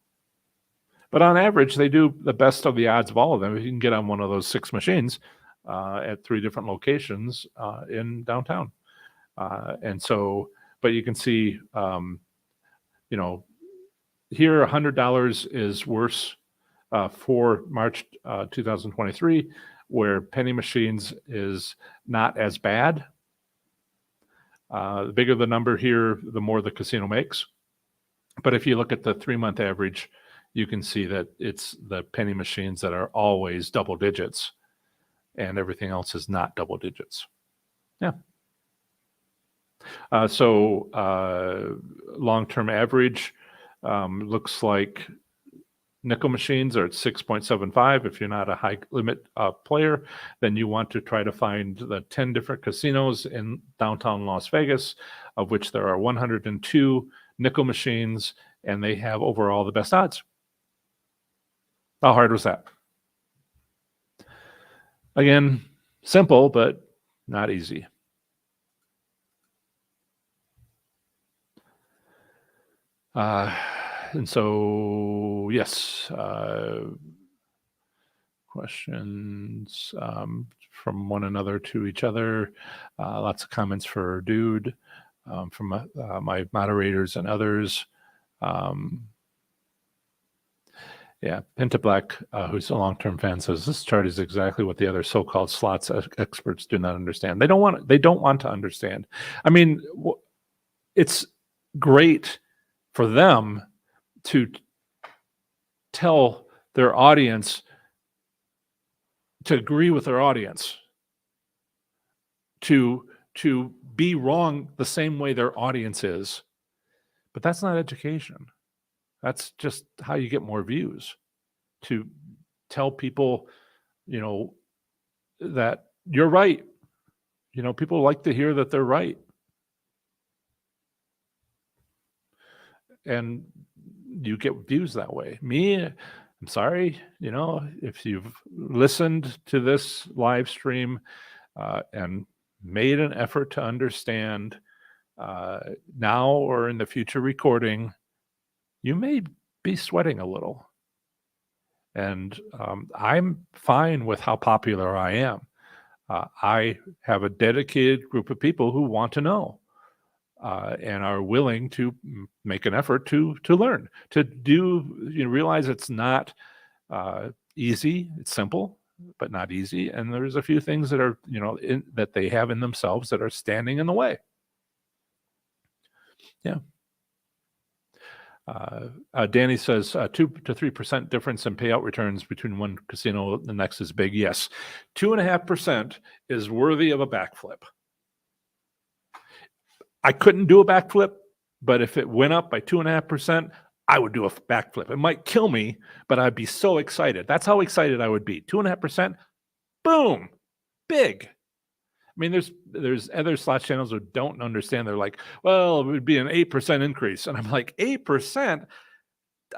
But on average, they do the best of the odds of all of them. If you can get on one of those 6 machines at 3 different locations in downtown. And so, but you can see, here $100 is worse for March 2023, where penny machines is not as bad. The bigger the number here, the more the casino makes. But if you look at the 3-month average, you can see that it's the penny machines that are always double digits, and everything else is not double digits. Yeah. So long-term average looks like nickel machines are at 6.75. If you're not a high limit player, then you want to try to find the 10 different casinos in downtown Las Vegas, of which there are 102 nickel machines, and they have overall the best odds. How hard was that? Again, simple, but not easy. And so, yes, questions from one another to each other. Lots of comments for Dude from my moderators and others. Yeah, Pinta Black, who's a long-term fan, says this chart is exactly what the other so-called slots experts do not understand. They don't want to understand. I mean, it's great for them to tell their audience to agree with their audience, to be wrong the same way their audience is. But that's not education. That's just how you get more views, to tell people, that you're right. People like to hear that they're right. And you get views that way. Me, I'm sorry, if you've listened to this live stream and made an effort to understand now or in the future recording, you may be sweating a little. And I'm fine with how popular I am. I have a dedicated group of people who want to know and are willing to make an effort to learn, to do, realize it's not easy. It's simple, but not easy. And there's a few things that are, that they have in themselves that are standing in the way. Yeah. Danny says 2 to 3% difference in payout returns between one casino and the next is big. Yes, 2.5% is worthy of a backflip. I couldn't do a backflip, but if it went up by 2.5%, I would do a backflip. It might kill me, but I'd be so excited. That's how excited I would be. 2.5%, boom, big. I mean, there's other slot channels who don't understand. They're like, well, it would be an 8% increase. And I'm like, 8%?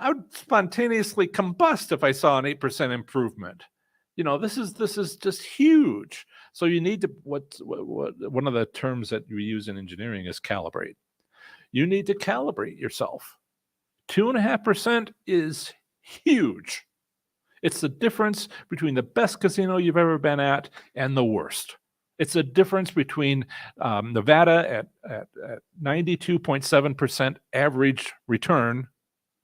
I would spontaneously combust if I saw an 8% improvement. This is just huge. So you need to, what one of the terms that we use in engineering is calibrate. You need to calibrate yourself. 2.5% is huge. It's the difference between the best casino you've ever been at and the worst. It's a difference between Nevada at 92.7% average return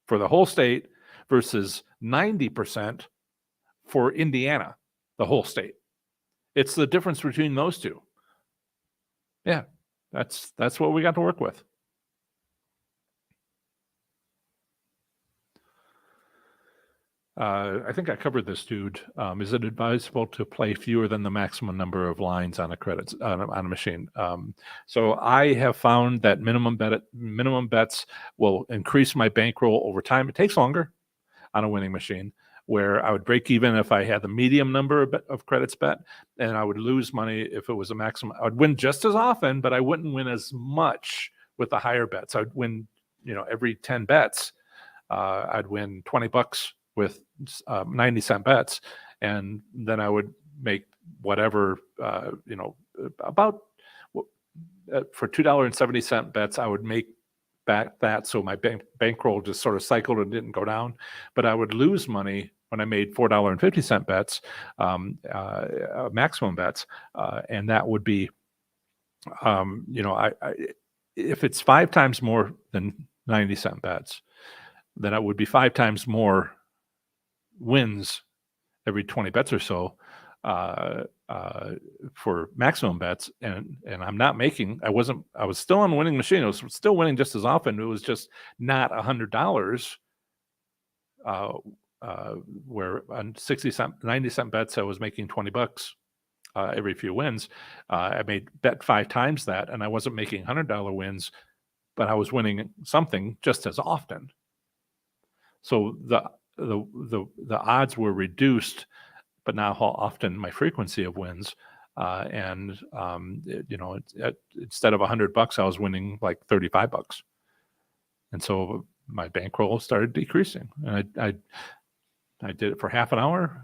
for the whole state versus 90% for Indiana, the whole state. It's the difference between those two. Yeah, that's what we got to work with. I think I covered this, Dude. Is it advisable to play fewer than the maximum number of lines on a machine? So I have found that minimum bets will increase my bankroll over time. It takes longer on a winning machine, where I would break even if I had the medium number of credits bet, and I would lose money if it was a maximum. I would win just as often, but I wouldn't win as much with the higher bets. I'd win, every 10 bets, I'd win $20 with 90-cent bets, and then I would make whatever, about for $2.70 bets, I would make back that, so my bankroll just sort of cycled and didn't go down. But I would lose money when I made $4.50 bets, maximum bets, and that would be, if it's 5 times more than 90-cent bets, then it would be 5 times more wins every 20 bets or so for maximum bets, and I'm not making. I was still on a winning machine. I was still winning just as often. It was just not $100. Where on 60-cent, 90-cent bets, I was making $20 every few wins. I made bet 5 times that, and I wasn't making $100 wins, but I was winning something just as often. So the odds were reduced, but now how often my frequency of wins, and instead of $100, I was winning like $35, and so my bankroll started decreasing. And I did it for half an hour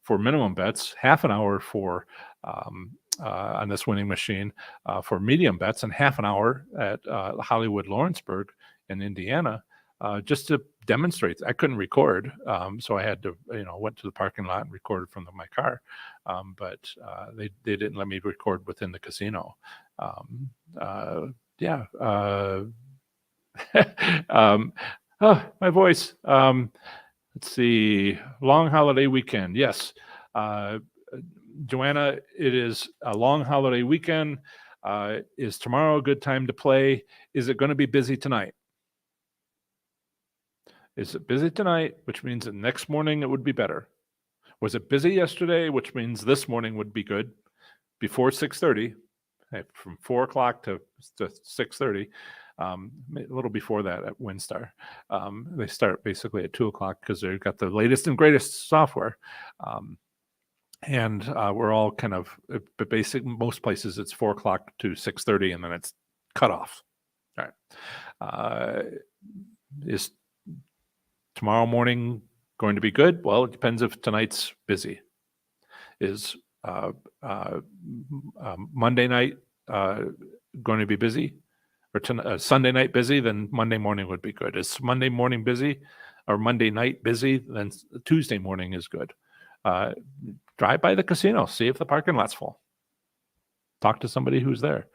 for minimum bets, half an hour for on this winning machine for medium bets, and half an hour at Hollywood Lawrenceburg in Indiana just to demonstrate. I couldn't record, so I had to, went to the parking lot and recorded from my car. But they didn't let me record within the casino. Yeah. My voice. Let's see. Long holiday weekend. Yes. Joanna, it is a long holiday weekend. Is tomorrow a good time to play? Is it going to be busy tonight? Is it busy tonight, which means that next morning it would be better? Was it busy yesterday, which means this morning would be good before 6:30, from 4 o'clock to 6:30, a little before that at WinStar. They start basically at 2 o'clock because they've got the latest and greatest software. And we're all kind of, but most places it's 4 o'clock to 6:30 and then it's cut off. All right. Is tomorrow morning going to be good? Well, it depends if tonight's busy. Is Monday night going to be busy? Or Sunday night busy? Then Monday morning would be good. Is Monday morning busy or Monday night busy? Then Tuesday morning is good. Drive by the casino, see if the parking lot's full. Talk to somebody who's there.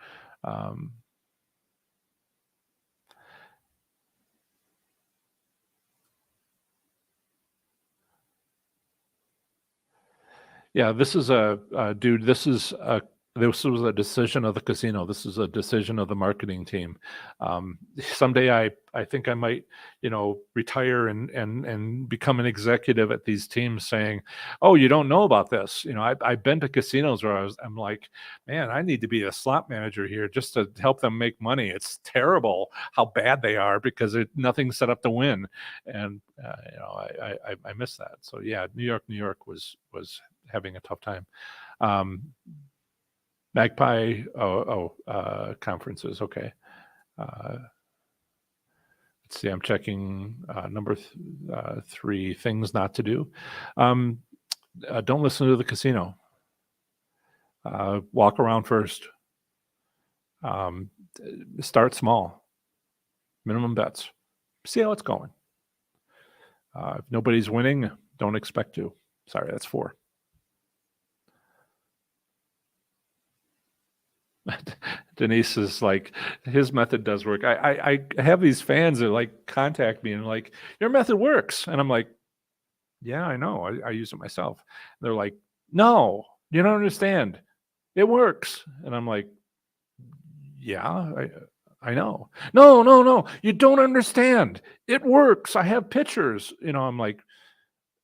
Yeah, this is dude. This was a decision of the casino. This is a decision of the marketing team. Someday I think I might, retire and become an executive at these teams saying, oh, you don't know about this. I've been to casinos where I'm like, man, I need to be a slot manager here just to help them make money. It's terrible how bad they are because nothing's set up to win. And, I miss that. So yeah, New York was having a tough time. Magpie, conferences. Okay. Let's see. I'm checking number 3 things not to do. Don't listen to the casino. Walk around first. Start small. Minimum bets. See how it's going. If nobody's winning, don't expect to. Sorry, that's 4. Denise is like, his method does work. I have these fans that like contact me and like, your method works. And I'm like, yeah, I know. I use it myself. And they're like, no, you don't understand. It works. And I'm like, yeah, I know. No, you don't understand. It works. I have pictures. I'm like,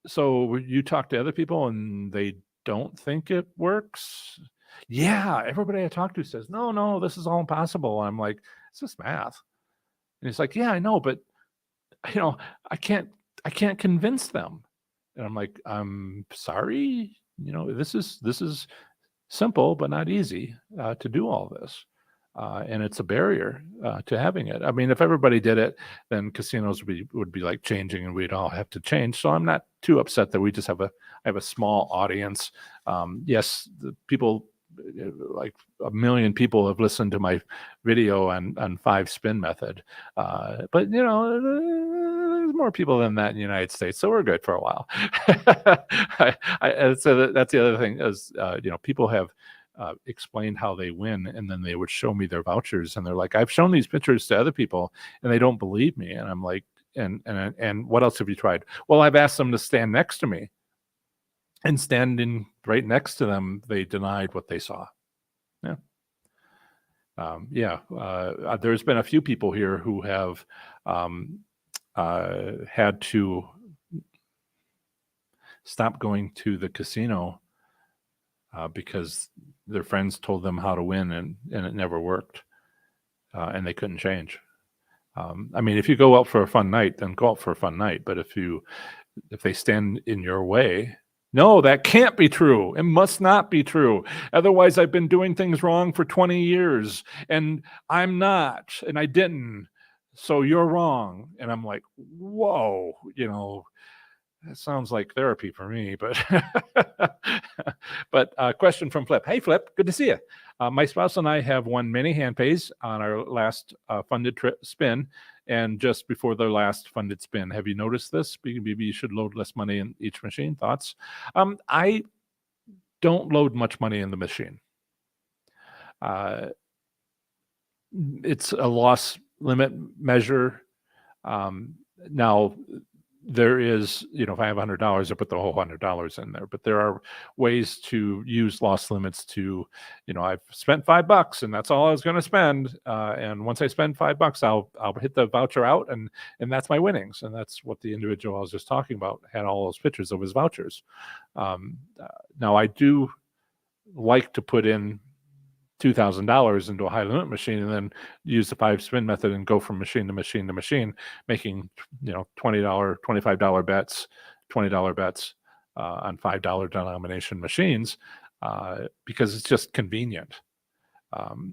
so you talk to other people and they don't think it works? Yeah, everybody I talk to says, no, this is all impossible. I'm like, it's just math. And he's like, yeah, I know, but I can't convince them. And I'm like, I'm sorry, this is simple, but not easy to do all this. And it's a barrier to having it. I mean, if everybody did it, then casinos would be like changing and we'd all have to change. So I'm not too upset that we just I have a small audience. Yes, the people, like 1 million people have listened to my video on 5-spin method. But there's more people than that in the United States, so we're good for a while. So that's the other thing is, people have explained how they win, and then they would show me their vouchers, and they're like, I've shown these pictures to other people, and they don't believe me. And I'm like, and what else have you tried? Well, I've asked them to stand next to me. And standing right next to them, they denied what they saw. Yeah. There's been a few people here who have had to stop going to the casino because their friends told them how to win and it never worked. And they couldn't change. I mean, if you go out for a fun night, then go out for a fun night. But if they stand in your way, no, that can't be true. It must not be true. Otherwise, I've been doing things wrong for 20 years and I'm not, and I didn't. So you're wrong. And I'm like, whoa, that sounds like therapy for me. But question from Flip. Hey, Flip, good to see you. My spouse and I have won many hand pays on our last funded trip spin and just before the last funded spin. Have you noticed this? Maybe you should load less money in each machine. Thoughts? I don't load much money in the machine. Uh, it's a loss limit measure. Now, there is, if I have $100, I put the whole $100 in there. But there are ways to use loss limits to, I've spent $5 and that's all I was going to spend. And once I spend $5, I'll hit the voucher out, and that's my winnings. And that's what the individual I was just talking about had all those pictures of his vouchers. Now, I do like to put in $2,000 into a high limit machine and then use the 5 spin method and go from machine to machine to machine, making, $20, $25 bets, $20 bets on $5 denomination machines because it's just convenient.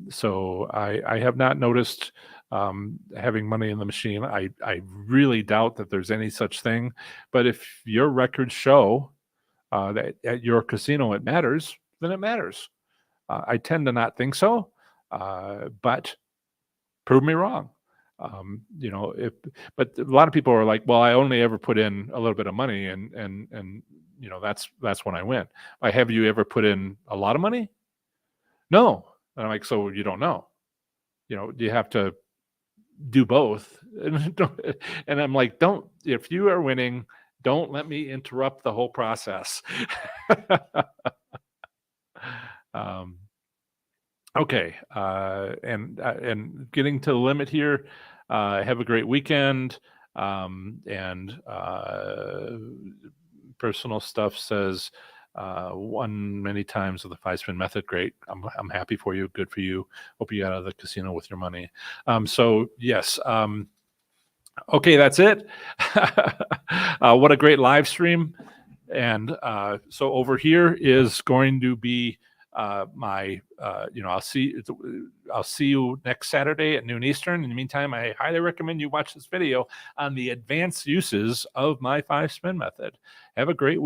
So I have not noticed having money in the machine. I really doubt that there's any such thing. But if your records show that at your casino it matters, then it matters. I tend to not think so, but prove me wrong. But a lot of people are like, well, I only ever put in a little bit of money, and that's when I win. Have you ever put in a lot of money? No. And I'm like, so you don't know. You have to do both. And I'm like, if you are winning, don't let me interrupt the whole process. Okay, and getting to the limit here. Have a great weekend. And personal stuff says won many times with the 5 spin method. Great. I'm happy for you. Good for you. Hope you got out of the casino with your money. So yes. Okay, that's it. What a great live stream. And so over here is going to be my I'll see you next Saturday at noon Eastern. In the meantime, I highly recommend you watch this video on the advanced uses of my 5 spin method. Have a great week.